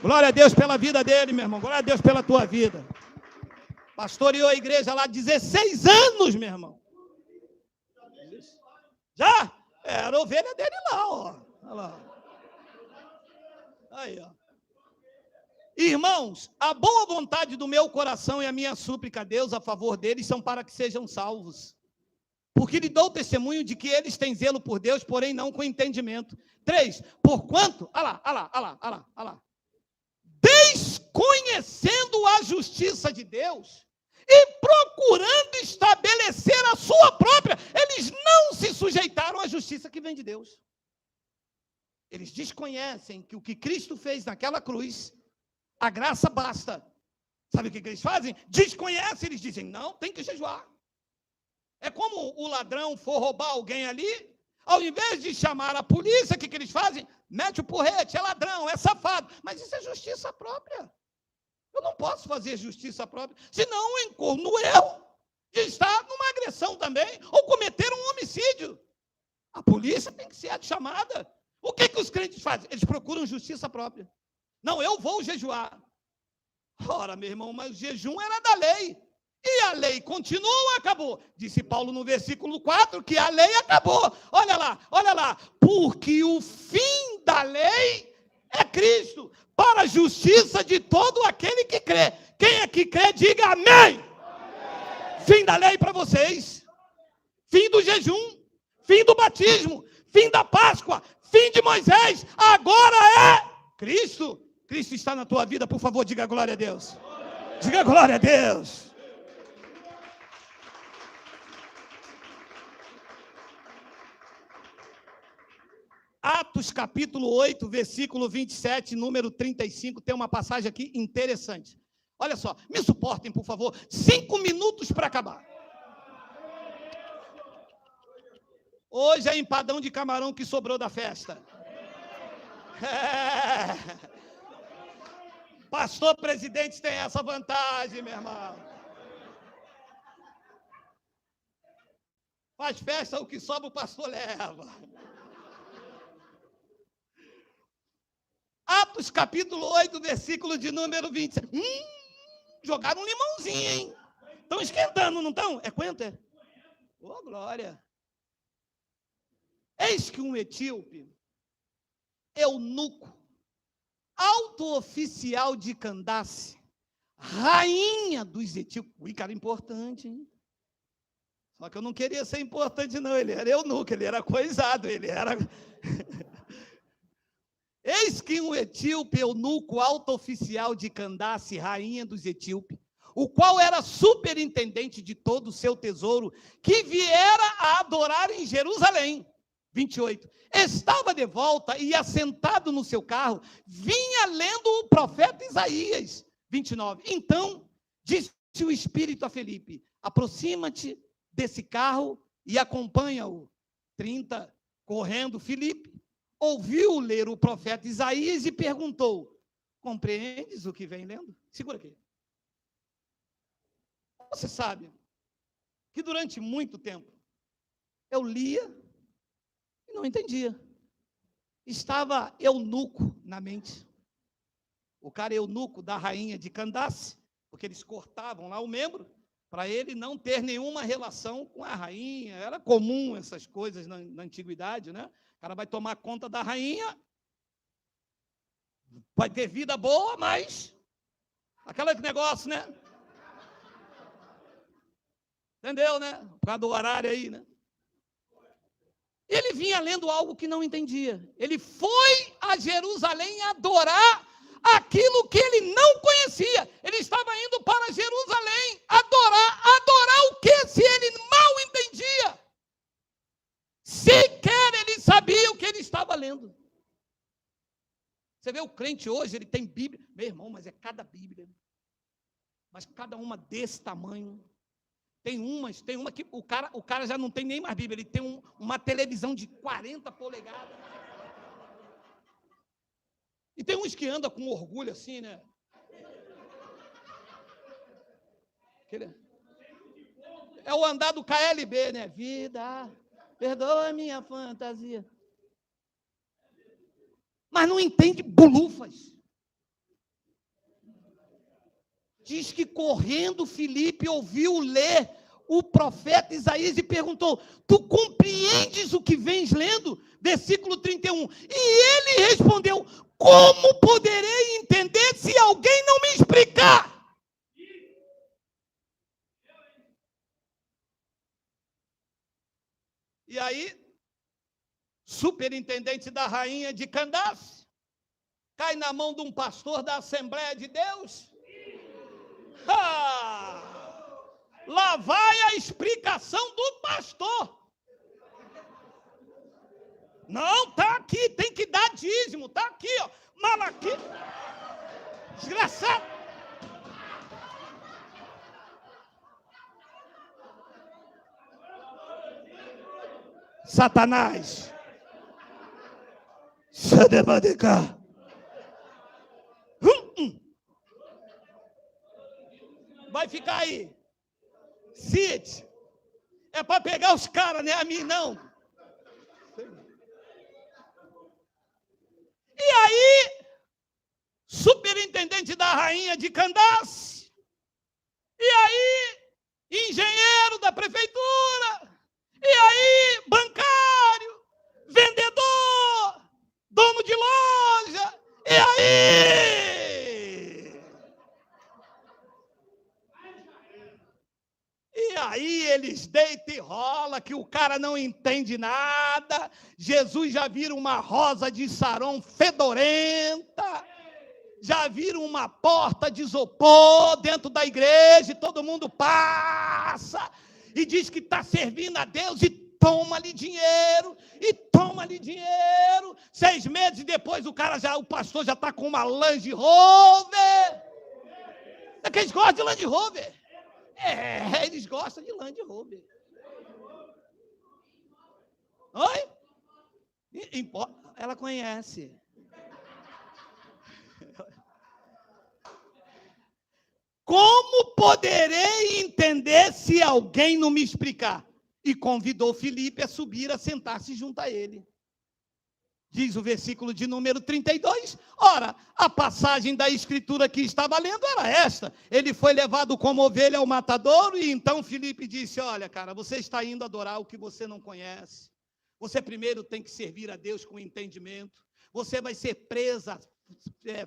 Speaker 1: Glória a Deus pela vida dele, meu irmão, glória a Deus pela tua vida. Pastoreou a igreja lá 16 anos, meu irmão. Já? Era a ovelha dele lá, ó. Olha lá. Aí, ó. Irmãos, a boa vontade do meu coração e a minha súplica a Deus a favor deles são para que sejam salvos. Porque lhe dou testemunho de que eles têm zelo por Deus, porém não com entendimento. 3, porquanto, olha lá. Desconhecendo a justiça de Deus e procurando estabelecer a sua própria, eles não se sujeitaram à justiça que vem de Deus. Eles desconhecem que o que Cristo fez naquela cruz, a graça basta. Sabe o que eles fazem? Desconhecem, eles dizem, não, tem que jejuar. É como o ladrão for roubar alguém ali, ao invés de chamar a polícia, o que eles fazem? Mete o porrete, é ladrão, é safado. Mas isso é justiça própria. Eu não posso fazer justiça própria, senão eu incorro no erro de estar numa agressão também, ou cometer um homicídio. A polícia tem que ser chamada. O que os crentes fazem? Eles procuram justiça própria. Não, eu vou jejuar. Ora, meu irmão, mas o jejum era da lei. E a lei continua ou acabou? Disse Paulo no versículo 4 que a lei acabou. Olha lá. Porque o fim da lei é Cristo, para a justiça de todo aquele que crê. Quem é que crê, diga amém. Amém. Fim da lei para vocês. Fim do jejum. Fim do batismo. Fim da Páscoa. Fim de Moisés. Agora é Cristo. Cristo está na tua vida, por favor, diga glória a Deus. Diga glória a Deus. Atos capítulo 8, versículo 27, número 35, tem uma passagem aqui interessante. Olha só, me suportem, por favor, 5 minutos para acabar. Hoje é empadão de camarão que sobrou da festa. Pastor presidente tem essa vantagem, meu irmão. Faz festa, o que sobra o pastor leva. Atos capítulo 8, versículo de número 20. Jogaram um limãozinho, hein? Estão esquentando, não estão? É quanto? É? Ô, glória! Eis que um etíope, eunuco, alto oficial de Candace, rainha dos etíopes. Ui, cara importante, hein? Só que eu não queria ser importante, não. Ele era eunuco, ele era coisado, ele era... Eis que um etíope, eunuco, alto oficial de Candace, rainha dos etíopes, o qual era superintendente de todo o seu tesouro, que viera a adorar em Jerusalém. 28. Estava de volta e, assentado no seu carro, vinha lendo o profeta Isaías. 29. Então, disse o Espírito a Felipe: aproxima-te desse carro e acompanha-o. 30. Correndo, Felipe ouviu ler o profeta Isaías e perguntou: compreendes o que vem lendo? Segura aqui. Você sabe que durante muito tempo eu lia e não entendia. Estava eunuco na mente. O cara eunuco da rainha de Candace, porque eles cortavam lá o membro, para ele não ter nenhuma relação com a rainha. Era comum essas coisas na antiguidade, né? O cara vai tomar conta da rainha, vai ter vida boa, mas aquele negócio, né? Entendeu, né? Por causa do horário aí, né? Ele vinha lendo algo que não entendia. Ele foi a Jerusalém adorar aquilo que ele não conhecia. Ele estava indo para Jerusalém adorar. Adorar o quê? Se ele mal entendia. Sequer ele sabia o que ele estava lendo. Você vê o crente hoje, ele tem Bíblia. Meu irmão, mas é cada Bíblia. Mas cada uma desse tamanho. Tem uma que o cara já não tem nem mais Bíblia, ele tem uma televisão de 40 polegadas. E tem uns que andam com orgulho assim, né? É o andar do KLB, né? Vida, perdoa a minha fantasia. Mas não entende bolufas. Diz que correndo Filipe ouviu ler o profeta Isaías e perguntou: tu compreendes o que vens lendo? Versículo 31. E ele respondeu: como poderei entender se alguém não me explicar? E aí, superintendente da rainha de Candace, cai na mão de um pastor da Assembleia de Deus. Lá vai a explicação do pastor. Não, está aqui, tem que dar dízimo, está aqui, ó. Malaquias. Desgraçado. Satanás. Sadebadeca. Vai ficar aí. Cid. É para pegar os caras, né? A mim não. E aí, superintendente da rainha de Candace. E aí, engenheiro da prefeitura. E aí, bancário, vendedor, dono de loja. E aí? E aí eles deitam e rola, que o cara não entende nada. Jesus já vira uma rosa de sarão fedorenta. Já viram uma porta de isopor dentro da igreja, e todo mundo passa e diz que está servindo a Deus e toma-lhe dinheiro, e toma-lhe dinheiro. 6 meses depois o pastor já está com uma Land Rover. É que eles gostam de Land Rover. Eles gostam de Land Rover. Oi? Ela conhece. Como poderei entender se alguém não me explicar? e convidou Filipe a subir a sentar-se junto a ele. Diz o versículo de número 32. Ora, a passagem da escritura que estava lendo era esta: ele foi levado como ovelha ao matadouro, e então Filipe disse: olha, cara, você está indo adorar o que você não conhece. Você primeiro tem que servir a Deus com entendimento. Você vai ser presa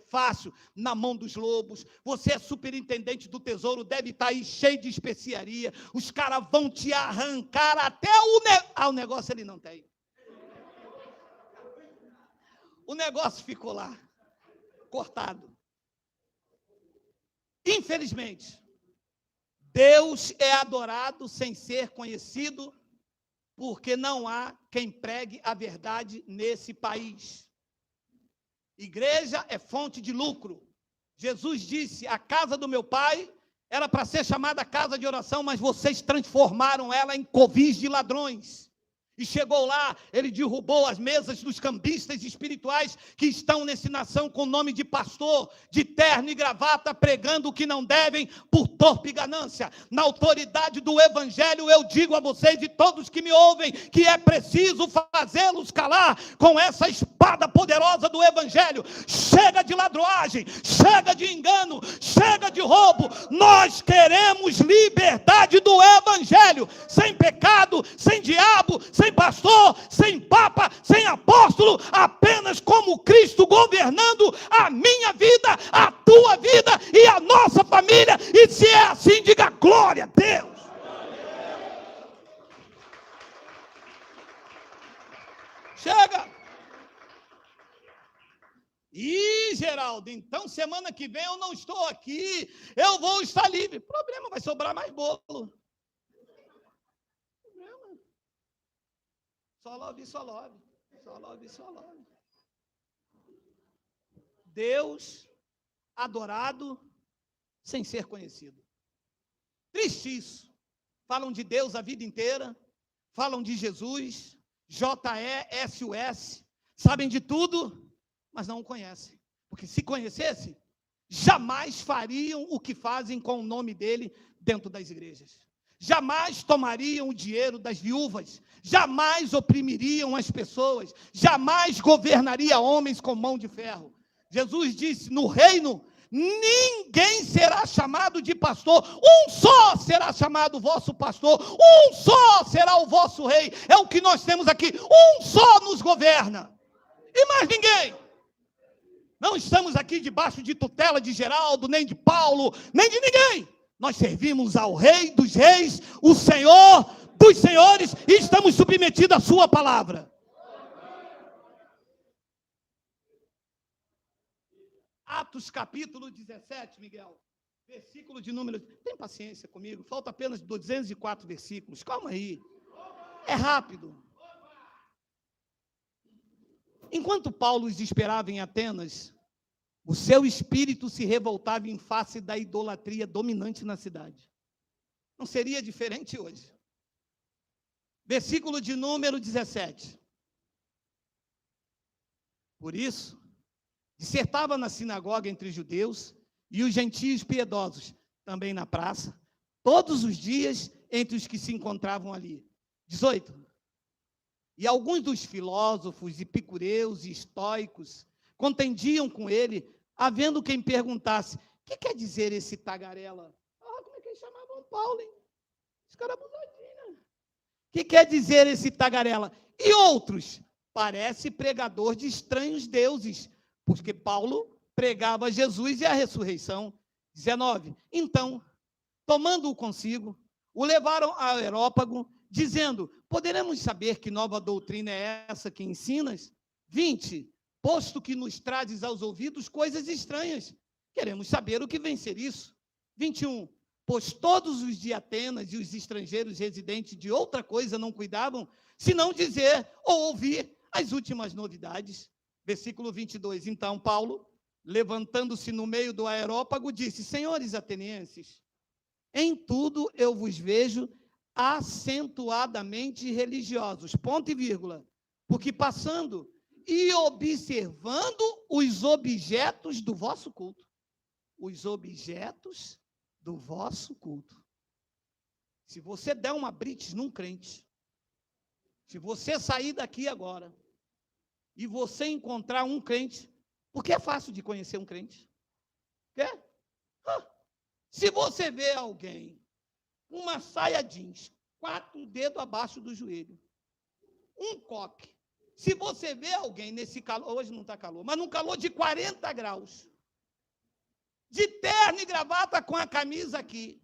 Speaker 1: fácil na mão dos lobos. Você é superintendente do tesouro, deve estar aí cheio de especiaria. Os caras vão te arrancar até o negócio ele não tem. O negócio ficou lá, cortado. Infelizmente, Deus é adorado sem ser conhecido, porque não há quem pregue a verdade nesse país. Igreja é fonte de lucro. Jesus disse: a casa do meu pai era para ser chamada casa de oração, mas vocês transformaram ela em covis de ladrões. E chegou lá, ele derrubou as mesas dos cambistas espirituais que estão nessa nação com o nome de pastor, de terno e gravata, pregando o que não devem por torpe ganância. Na autoridade do evangelho, eu digo a vocês e todos que me ouvem, que é preciso fazê-los calar com essa espada poderosa do evangelho. Chega de ladroagem, chega de engano, chega de roubo. Nós queremos liberdade do evangelho, sem pecado, sem diabo, sem pastor, sem papa, sem apóstolo, apenas como Cristo governando a minha vida, a tua vida e a nossa família. E se é assim, diga glória a Deus. Chega. Ih, Geraldo, então semana que vem eu não estou aqui, eu vou estar livre. Problema, vai sobrar mais bolo. Só love, só love. Só love, só love. Deus adorado sem ser conhecido. Triste isso. Falam de Deus a vida inteira, falam de Jesus, JESUS, sabem de tudo, mas não o conhecem. Porque se conhecesse, jamais fariam o que fazem com o nome dele dentro das igrejas. Jamais tomariam o dinheiro das viúvas, jamais oprimiriam as pessoas, jamais governaria homens com mão de ferro. Jesus disse: no reino, ninguém será chamado de pastor, um só será chamado vosso pastor, um só será o vosso rei. É o que nós temos aqui, um só nos governa, e mais ninguém. Não estamos aqui debaixo de tutela de Geraldo, nem de Paulo, nem de ninguém. Nós servimos ao Rei dos Reis, o Senhor dos Senhores, e estamos submetidos à sua palavra. Atos capítulo 17, Miguel, versículo de número... Tem paciência comigo, falta apenas 204 versículos, calma aí. É rápido. Enquanto Paulo os esperava em Atenas, o seu espírito se revoltava em face da idolatria dominante na cidade. Não seria diferente hoje. Versículo de número 17. Por isso, dissertava na sinagoga entre os judeus e os gentios piedosos, também na praça, todos os dias entre os que se encontravam ali. 18. E alguns dos filósofos, epicureus e estoicos contendiam com ele, havendo quem perguntasse: o que quer dizer esse tagarela? Como é que eles chamavam Paulo, hein? Os caras abusadinhos, né? O que quer dizer esse tagarela? E outros: parece pregador de estranhos deuses, porque Paulo pregava Jesus e a ressurreição. 19. Então, tomando-o consigo, o levaram ao Areópago, dizendo: poderemos saber que nova doutrina é essa que ensinas? 20. Posto que nos trazes aos ouvidos coisas estranhas, queremos saber o que vem ser isso. 21. Pois todos os de Atenas e os estrangeiros residentes de outra coisa não cuidavam, senão dizer ou ouvir as últimas novidades. Versículo 22. Então Paulo, levantando-se no meio do Areópago, disse: senhores atenienses, em tudo eu vos vejo acentuadamente religiosos, ponto e vírgula, porque passando e observando os objetos do vosso culto. Os objetos do vosso culto. Se você der uma blitz num crente, se você sair daqui agora e você encontrar um crente, porque é fácil de conhecer um crente. Quer? Se você vê alguém com uma saia jeans, 4 dedos abaixo do joelho, um coque, se você vê alguém nesse calor, hoje não está calor, mas num calor de 40 graus, de terno e gravata com a camisa aqui,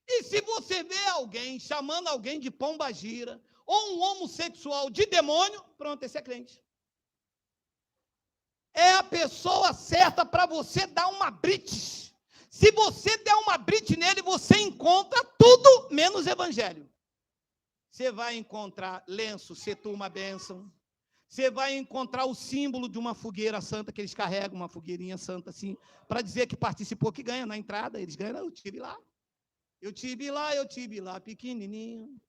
Speaker 1: e se você vê alguém chamando alguém de pombagira, ou um homossexual de demônio, pronto, esse é crente. É a pessoa certa para você dar uma blitz. Se você der uma blitz nele, você encontra tudo menos evangelho. Você vai encontrar lenço, setu, uma bênção. Você vai encontrar o símbolo de uma fogueira santa, que eles carregam uma fogueirinha santa assim, para dizer que participou, que ganha na entrada. Eles ganham, eu tive lá, pequenininho.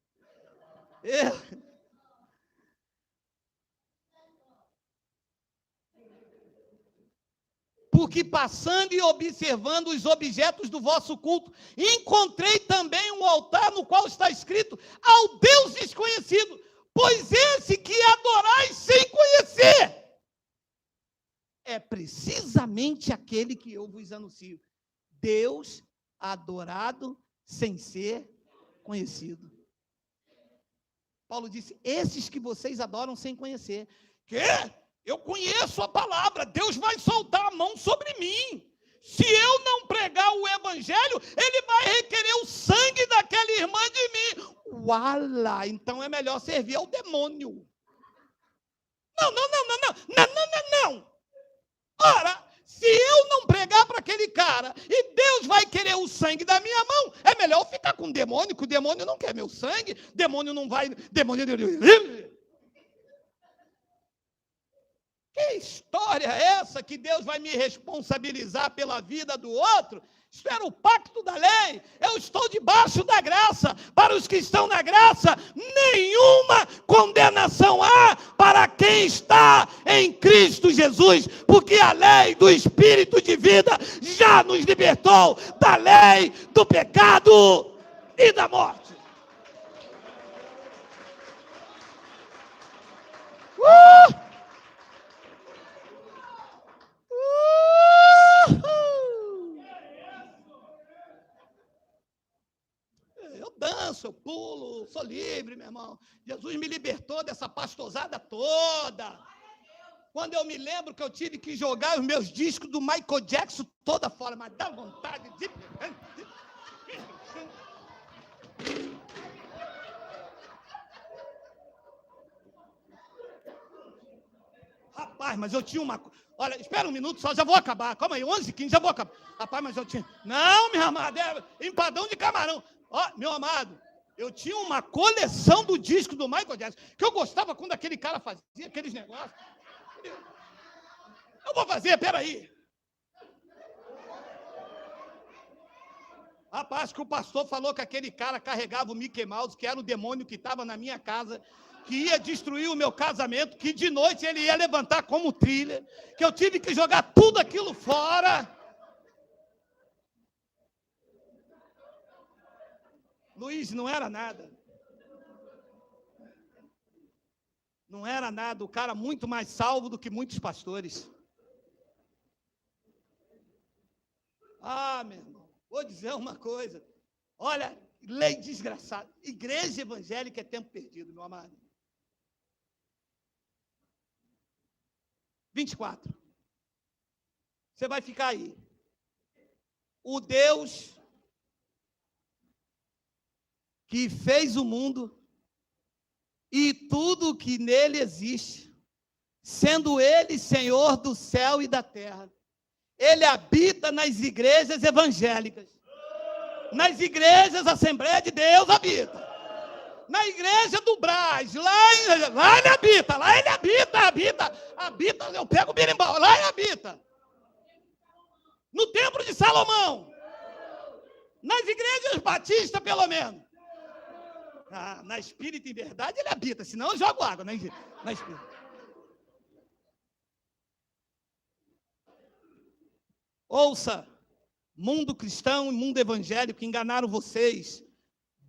Speaker 1: Porque passando e observando os objetos do vosso culto, encontrei também um altar no qual está escrito ao Deus desconhecido, pois esse que adorais sem conhecer é precisamente aquele que eu vos anuncio. Deus adorado sem ser conhecido. Paulo disse, esses que vocês adoram sem conhecer. Quê? Eu conheço a palavra, Deus vai soltar a mão sobre mim. Se eu não pregar o evangelho, ele vai requerer o sangue daquela irmã de mim. Uala, então é melhor servir ao demônio. Não. Ora, se eu não pregar para aquele cara e Deus vai querer o sangue da minha mão, é melhor eu ficar com o demônio, que o demônio não quer meu sangue, demônio não vai... Que história é essa que Deus vai me responsabilizar pela vida do outro? Isso era o pacto da lei. Eu estou debaixo da graça. Para os que estão na graça, nenhuma condenação há para quem está em Cristo Jesus, porque a lei do Espírito de vida já nos libertou da lei do pecado e da morte. Eu danço, eu pulo, sou livre, meu irmão. Jesus me libertou dessa pastosada toda. Quando eu me lembro que eu tive que jogar os meus discos do Michael Jackson toda fora, mas dá vontade de... Rapaz, mas eu tinha uma... Olha, espera um minuto só, já vou acabar. Calma aí, 11h15, já vou acabar. Rapaz, mas eu tinha... Não, meu amado, é empadão de camarão. Ó, meu amado, eu tinha uma coleção do disco do Michael Jackson, que eu gostava quando aquele cara fazia aqueles negócios. Eu vou fazer, peraí. Rapaz, que o pastor falou que aquele cara carregava o Mickey Mouse, que era o demônio que estava na minha casa, que ia destruir o meu casamento, que de noite ele ia levantar como trilha, que eu tive que jogar tudo aquilo fora. Luiz, não era nada. Não era nada, o cara muito mais salvo do que muitos pastores. Ah, meu irmão, vou dizer uma coisa. Olha, lei desgraçada. Igreja evangélica é tempo perdido, meu amado. 24. Você vai ficar aí. O Deus que fez o mundo e tudo que nele existe, sendo ele Senhor do céu e da terra, ele habita nas igrejas evangélicas, nas igrejas Assembleia de Deus habita, na igreja do Brás, lá ele habita, eu pego o berimbau, lá ele habita, no templo de Salomão, nas igrejas batistas pelo menos, na Espírita em Verdade ele habita, senão eu jogo água na Espírita. Ouça, mundo cristão e mundo evangélico enganaram vocês.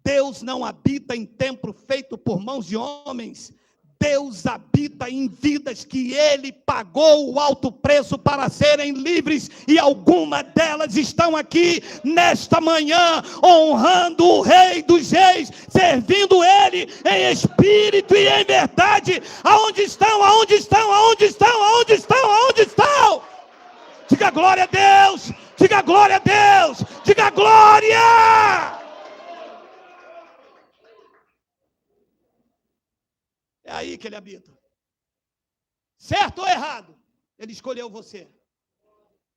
Speaker 1: Deus não habita em templo feito por mãos de homens. Deus habita em vidas que Ele pagou o alto preço para serem livres, e algumas delas estão aqui nesta manhã, honrando o Rei dos Reis, servindo Ele em espírito e em verdade. Aonde estão? Aonde estão? Aonde estão? Aonde estão? Aonde estão? Diga glória a Deus! Diga glória a Deus! Diga glória! É aí que Ele habita. Certo ou errado, Ele escolheu você.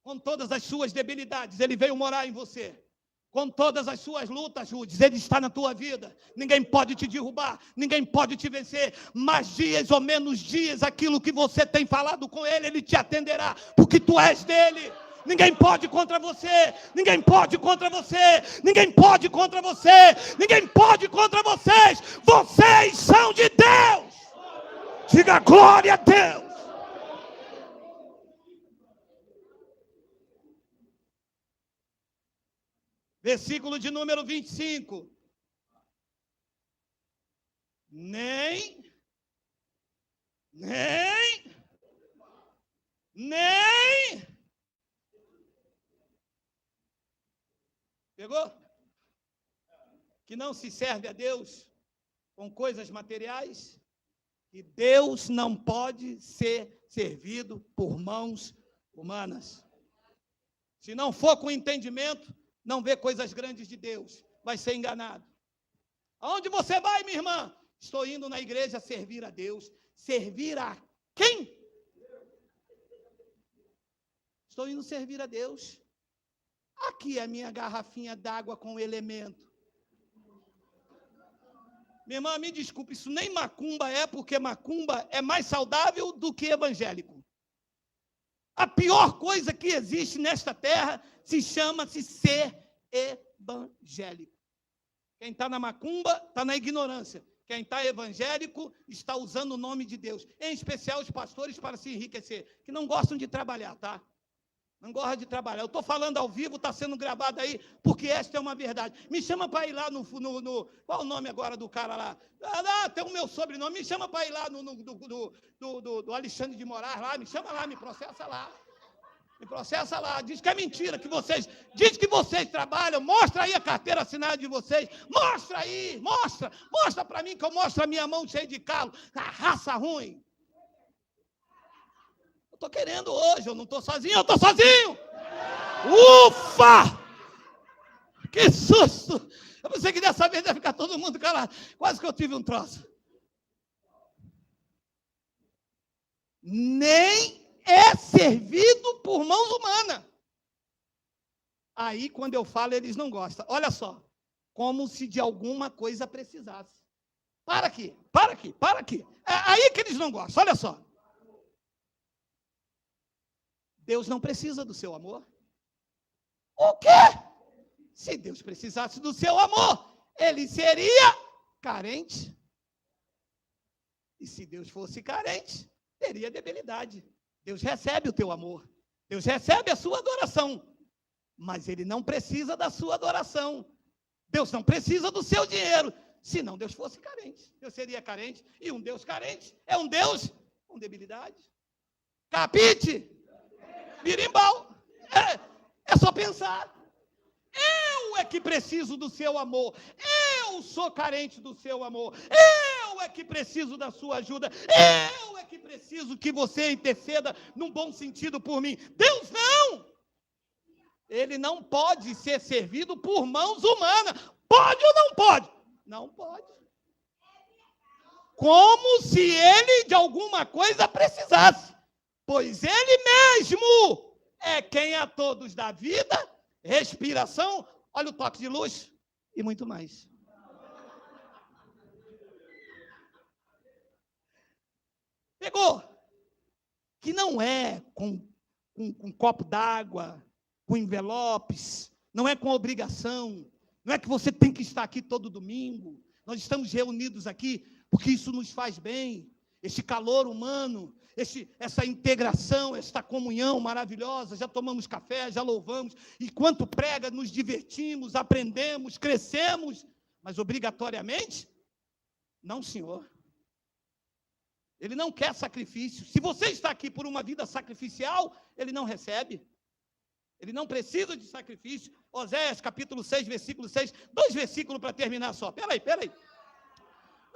Speaker 1: Com todas as suas debilidades, Ele veio morar em você. Com todas as suas lutas, Judes, Ele está na tua vida. Ninguém pode te derrubar, ninguém pode te vencer. Mais dias ou menos dias, aquilo que você tem falado com Ele, Ele te atenderá, porque tu és dele. Ninguém pode contra você, ninguém pode contra você, ninguém pode contra você, ninguém pode contra vocês. Vocês são de Deus. Diga glória a Deus. Versículo de número 25. Nem. Pegou? Que não se serve a Deus com coisas materiais. E Deus não pode ser servido por mãos humanas. Se não for com entendimento, não vê coisas grandes de Deus, vai ser enganado. Aonde você vai, minha irmã? Estou indo na igreja servir a Deus. Servir a quem? Estou indo servir a Deus. Aqui é a minha garrafinha d'água com elemento. Minha irmã, me desculpe, isso nem macumba é, porque macumba é mais saudável do que evangélico. A pior coisa que existe nesta terra chama-se ser evangélico. Quem está na macumba está na ignorância. Quem está evangélico está usando o nome de Deus. Em especial os pastores para se enriquecer, que não gostam de trabalhar, tá? Não gosta de trabalhar. Eu estou falando ao vivo, está sendo gravado aí, porque esta é uma verdade. Me chama para ir lá no... Qual o nome agora do cara lá? Tem o meu sobrenome. Me chama para ir lá do Alexandre de Moraes lá. Me chama lá, me processa lá. Me processa lá. Diz que é mentira que vocês... Diz que vocês trabalham. Mostra aí a carteira assinada de vocês. Mostra aí. Mostra. Mostra para mim que eu mostro a minha mão cheia de calo. A raça ruim. Estou querendo hoje, eu não estou sozinho, eu estou sozinho. Ufa! Que susto! Eu pensei que dessa vez ia ficar todo mundo calado. Quase que eu tive um troço. Nem é servido por mãos humanas. Aí, quando eu falo, eles não gostam. Olha só, como se de alguma coisa precisasse. Para aqui. É aí que eles não gostam, olha só. Deus não precisa do seu amor. O quê? Se Deus precisasse do seu amor, Ele seria carente. E se Deus fosse carente, teria debilidade. Deus recebe o teu amor. Deus recebe a sua adoração. Mas Ele não precisa da sua adoração. Deus não precisa do seu dinheiro. Se não Deus fosse carente, Deus seria carente. E um Deus carente é um Deus com debilidade. Capite? Birimbau, é só pensar. Eu é que preciso do seu amor. Eu sou carente do seu amor. Eu é que preciso da sua ajuda. Eu é que preciso que você interceda num bom sentido por mim. Deus não. Ele não pode ser servido por mãos humanas. Pode ou não pode? Não pode. Como se ele de alguma coisa precisasse. Pois Ele mesmo é quem a todos dá vida, respiração, olha o toque de luz e muito mais. Pegou? Que não é com um copo d'água, com envelopes, não é com obrigação, não é que você tem que estar aqui todo domingo. Nós estamos reunidos aqui porque isso nos faz bem. Esse calor humano, essa integração, esta comunhão maravilhosa, já tomamos café, já louvamos, enquanto prega, nos divertimos, aprendemos, crescemos, Mas obrigatoriamente? Não, senhor. Ele não quer sacrifício. Se você está aqui por uma vida sacrificial, ele não recebe. Ele não precisa de sacrifício. Oséias, capítulo 6, versículo 6. 2 versículos para terminar só. Peraí.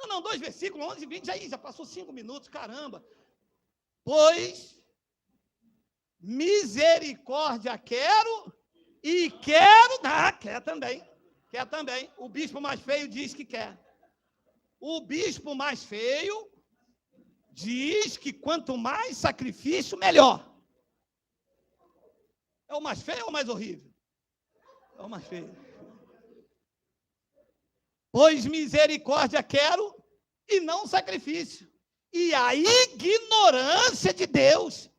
Speaker 1: Não, 2 versículos, 11 e 20. Já passou 5 minutos, caramba. Pois misericórdia quero e quero... quer também. Quer também. O bispo mais feio diz que quer. O bispo mais feio diz que quanto mais sacrifício, melhor. É o mais feio ou o mais horrível? É o mais feio. Pois misericórdia quero e não sacrifício. E a ignorância de Deus.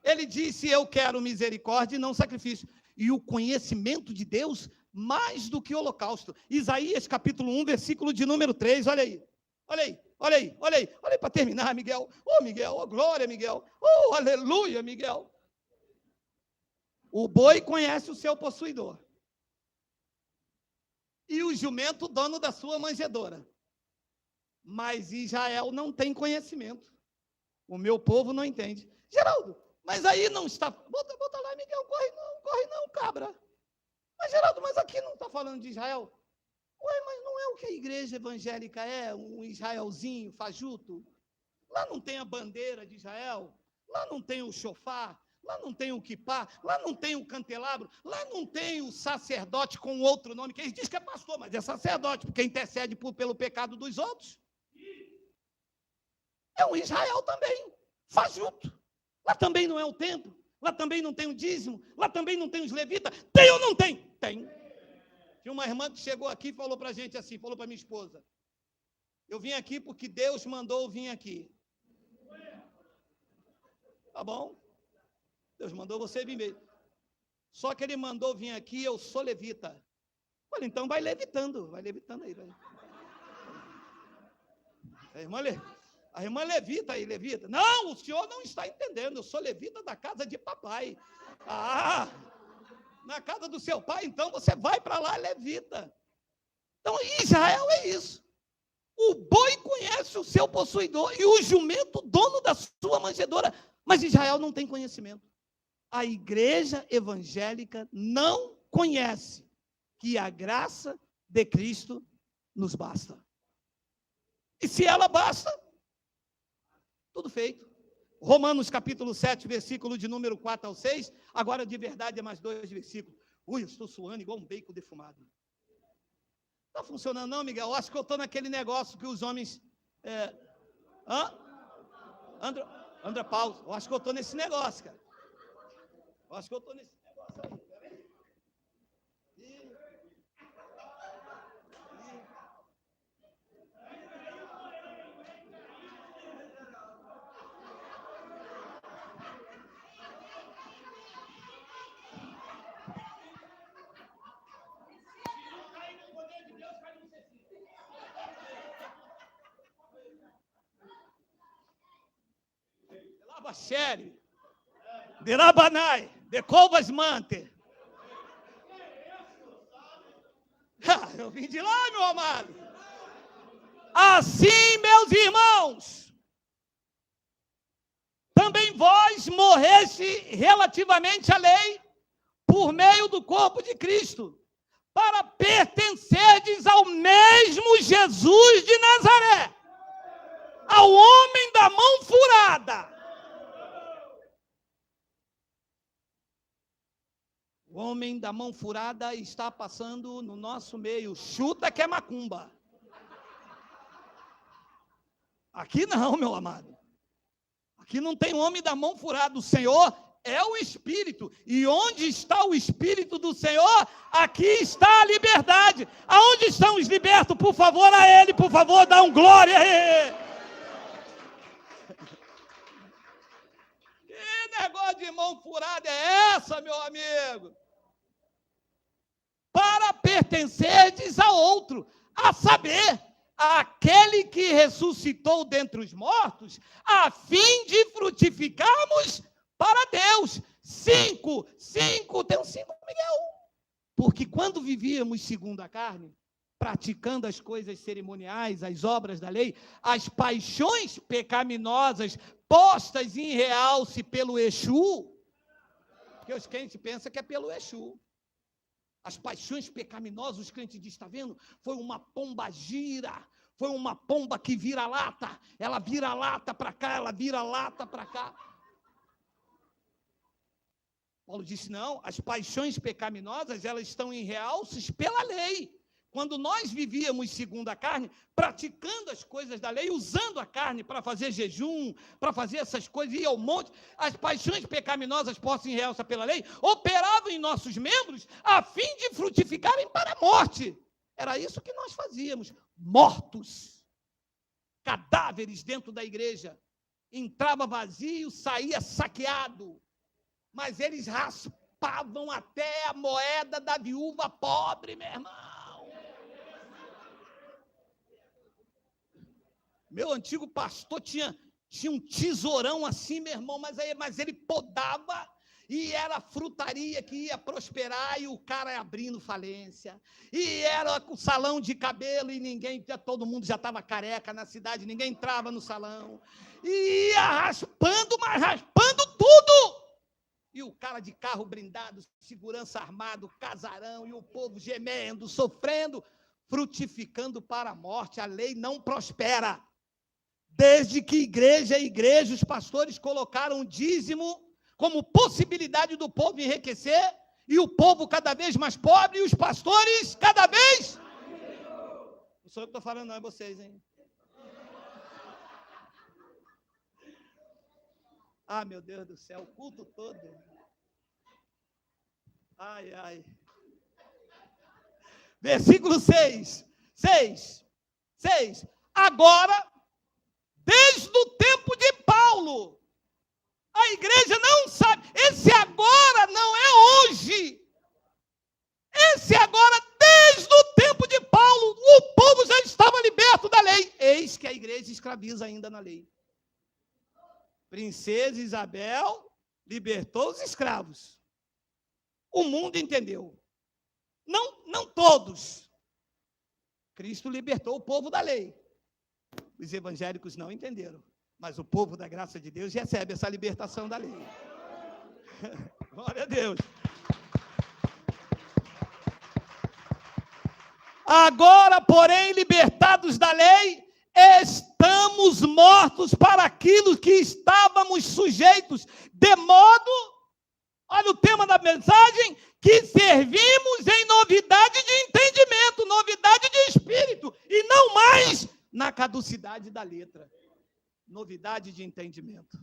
Speaker 1: Ele disse, eu quero misericórdia e não sacrifício. E o conhecimento de Deus mais do que holocausto. Isaías capítulo 1, versículo de número 3. Olha aí para terminar, Miguel. Miguel, glória, Miguel. Aleluia, Miguel. O boi conhece o seu possuidor. E o jumento, dono da sua manjedoura. Mas Israel não tem conhecimento. O meu povo não entende. Geraldo, mas aí não está... Bota lá, Miguel, corre não, cabra. Mas, Geraldo, mas aqui não está falando de Israel? Mas não é o que a igreja evangélica é, um Israelzinho, fajuto? Lá não tem a bandeira de Israel, lá não tem o shofar, lá não tem o quipá, lá não tem o candelabro, lá não tem o sacerdote com outro nome, que eles dizem que é pastor, mas é sacerdote, porque intercede pelo pecado dos outros. É um Israel também, fajuto. Lá também não é o templo, lá também não tem o dízimo, lá também não tem os levitas. Tem ou não tem? Tem. Tinha uma irmã que chegou aqui e falou para a gente assim, falou para minha esposa, eu vim aqui porque Deus mandou eu vir aqui. Tá bom? Deus mandou você vir mesmo. Só que ele mandou vir aqui, eu sou levita. Olha, então vai levitando aí. Vai. A irmã levita aí, levita. Não, o senhor não está entendendo, eu sou levita da casa de papai. Na casa do seu pai, então você vai para lá, levita. Então, Israel é isso. O boi conhece o seu possuidor e o jumento, dono da sua manjedoura. Mas Israel não tem conhecimento. A igreja evangélica não conhece que a graça de Cristo nos basta. E se ela basta, tudo feito. Romanos capítulo 7, versículo de número 4 ao 6. Agora de verdade é mais 2 versículos. Eu estou suando igual um bacon defumado. Não está funcionando não, Miguel? Eu acho que eu estou naquele negócio que os homens... Andra pausa. Eu acho que eu estou nesse negócio, cara. Eu acho que eu estou nesse negócio aí. Sério, Derabanai, Decovas Mante. Eu vim de lá, meu amado. Assim, meus irmãos, também vós morreste relativamente à lei, por meio do corpo de Cristo, para pertencerdes ao mesmo Jesus de Nazaré, ao homem da mão furada. O homem da mão furada está passando no nosso meio. Chuta que é macumba. Aqui não, meu amado. Aqui não tem homem da mão furada. O Senhor é o Espírito. E onde está o Espírito do Senhor, aqui está a liberdade. Aonde estão os libertos? Por favor, a Ele, por favor, dá um glória a Ele. Que negócio de mão furada é essa, meu amigo? Para pertencerdes a outro, a saber, aquele que ressuscitou dentre os mortos, a fim de frutificarmos para Deus. 5, tem um 5, Miguel. Porque quando vivíamos segundo a carne, praticando as coisas cerimoniais, as obras da lei, as paixões pecaminosas postas em realce pelo Exu, porque os crentes pensam que é pelo Exu. As paixões pecaminosas, os crentes dizem, está vendo? Foi uma pomba gira, foi uma pomba que vira lata, ela vira lata para cá, ela vira lata para cá. Paulo disse, não, as paixões pecaminosas, elas estão em realces pela lei. Quando nós vivíamos segundo a carne, praticando as coisas da lei, usando a carne para fazer jejum, para fazer essas coisas, ia ao monte, as paixões pecaminosas postas em realça pela lei, operavam em nossos membros a fim de frutificarem para a morte. Era isso que nós fazíamos, mortos, cadáveres dentro da igreja. Entrava vazio, saía saqueado, mas eles raspavam até a moeda da viúva pobre, meu irmão. Meu antigo pastor tinha um tesourão assim, meu irmão, mas ele podava e era a frutaria que ia prosperar e o cara abrindo falência. E era o salão de cabelo e todo mundo já estava careca na cidade, ninguém entrava no salão. E ia raspando, mas raspando tudo. E o cara de carro blindado, segurança armado, casarão, e o povo gemendo, sofrendo, frutificando para a morte. A lei não prospera. Desde que igreja, os pastores colocaram o dízimo como possibilidade do povo enriquecer, e o povo cada vez mais pobre, e os pastores cada vez... Não sou eu que estou falando, não, é vocês, hein? Ah, meu Deus do céu, o culto todo. Ai, ai. Versículo 6. Agora, desde o tempo de Paulo, a igreja não sabe. Esse agora não é hoje. Esse agora, desde o tempo de Paulo, o povo já estava liberto da lei. Eis que a igreja escraviza ainda na lei. Princesa Isabel libertou os escravos. O mundo entendeu. Não todos. Cristo libertou o povo da lei. Os evangélicos não entenderam. Mas o povo da graça de Deus recebe essa libertação da lei. Glória a Deus. Agora, porém, libertados da lei, estamos mortos para aquilo que estávamos sujeitos, de modo, olha o tema da mensagem, que servimos em novidade de entendimento, novidade de espírito, e não mais na caducidade da letra. Novidade de entendimento.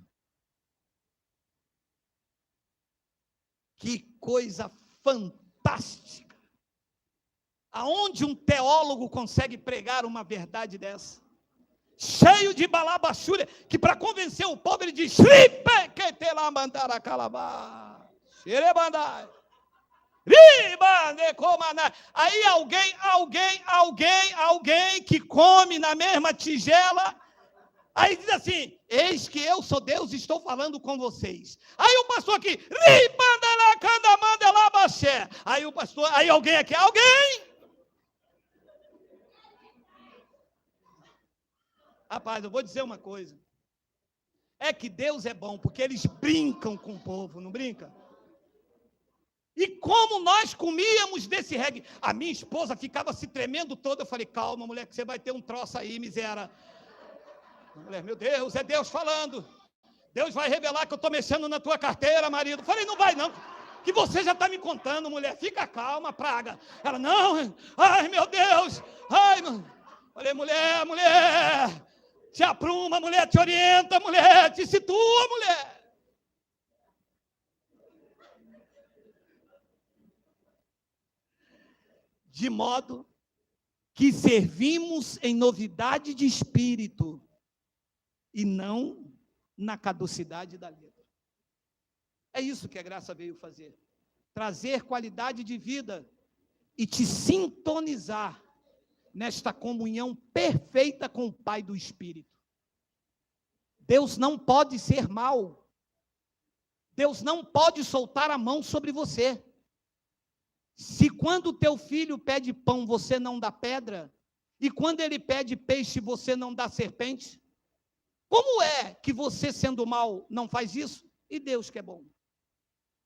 Speaker 1: Que coisa fantástica. Aonde um teólogo consegue pregar uma verdade dessa? Cheio de balabachúria, que para convencer o povo ele diz: aí alguém que come na mesma tigela, aí diz assim: eis que eu sou Deus e estou falando com vocês. Aí o pastor aqui, aí o pastor, aí alguém aqui, Rapaz, eu vou dizer uma coisa. É que Deus é bom, porque eles brincam com o povo, não brinca? E como nós comíamos desse reggae, a minha esposa ficava se tremendo toda. Eu falei: calma, mulher, que você vai ter um troço aí, miséria. Mulher: meu Deus, é Deus falando. Deus vai revelar que eu estou mexendo na tua carteira, marido. Eu falei: não vai não, que você já está me contando, mulher. Fica calma, praga. Ela: não, ai meu Deus, ai. Falei: mulher, te apruma, mulher, te orienta, mulher, te situa, mulher. De modo que servimos em novidade de espírito e não na caducidade da letra. É isso que a graça veio fazer. Trazer qualidade de vida e te sintonizar nesta comunhão perfeita com o Pai do Espírito. Deus não pode ser mau. Deus não pode soltar a mão sobre você. Se quando o teu filho pede pão, você não dá pedra, e quando ele pede peixe, você não dá serpente, como é que você, sendo mal, não faz isso? E Deus que é bom.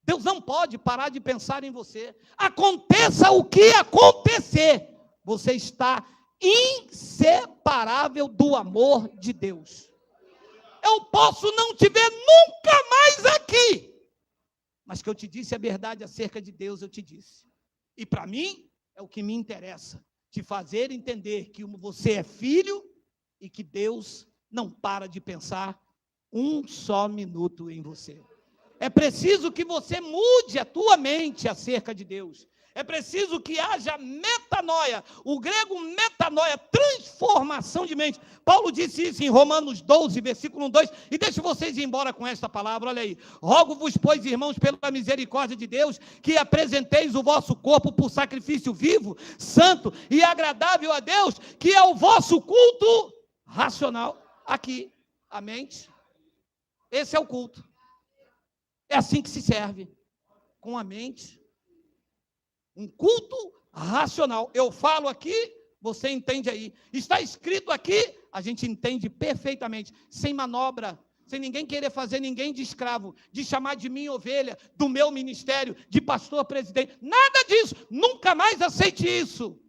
Speaker 1: Deus não pode parar de pensar em você. Aconteça o que acontecer, você está inseparável do amor de Deus. Eu posso não te ver nunca mais aqui, mas que eu te disse a verdade acerca de Deus, eu te disse. E para mim, é o que me interessa, te fazer entender que você é filho e que Deus não para de pensar um só minuto em você. É preciso que você mude a tua mente acerca de Deus. É preciso que haja metanoia. O grego metanoia, transformação de mente. Paulo disse isso em Romanos 12, versículo 2. E deixa vocês ir embora com esta palavra, olha aí. Rogo-vos, pois, irmãos, pela misericórdia de Deus, que apresenteis o vosso corpo por sacrifício vivo, santo e agradável a Deus, que é o vosso culto racional. Aqui, a mente. Esse é o culto. É assim que se serve, com a mente. Um culto racional. Eu falo aqui, você entende aí. Está escrito aqui, a gente entende perfeitamente, sem manobra, sem ninguém querer fazer ninguém de escravo, de chamar de mim ovelha, do meu ministério, de pastor presidente. Nada disso, nunca mais aceite isso.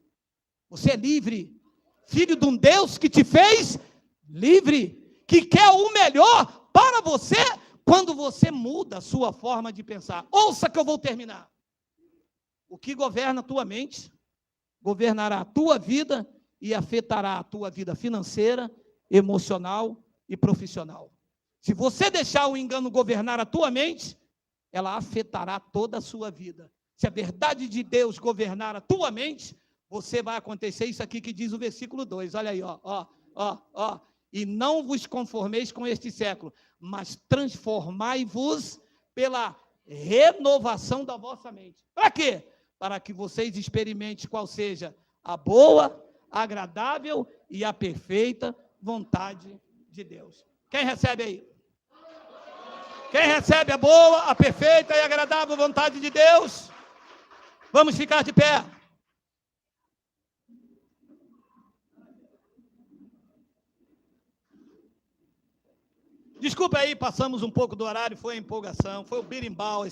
Speaker 1: Você é livre, filho de um Deus que te fez livre, que quer o melhor para você, quando você muda a sua forma de pensar. Ouça que eu vou terminar. O que governa a tua mente, governará a tua vida e afetará a tua vida financeira, emocional e profissional. Se você deixar o engano governar a tua mente, ela afetará toda a sua vida. Se a verdade de Deus governar a tua mente, você vai acontecer isso aqui que diz o versículo 2. Olha aí, ó. E não vos conformeis com este século, mas transformai-vos pela renovação da vossa mente. Para quê? Para que vocês experimentem qual seja a boa, agradável e a perfeita vontade de Deus. Quem recebe aí? Quem recebe a boa, a perfeita e agradável vontade de Deus? Vamos ficar de pé. Desculpa aí, passamos um pouco do horário, foi a empolgação, foi o birimbau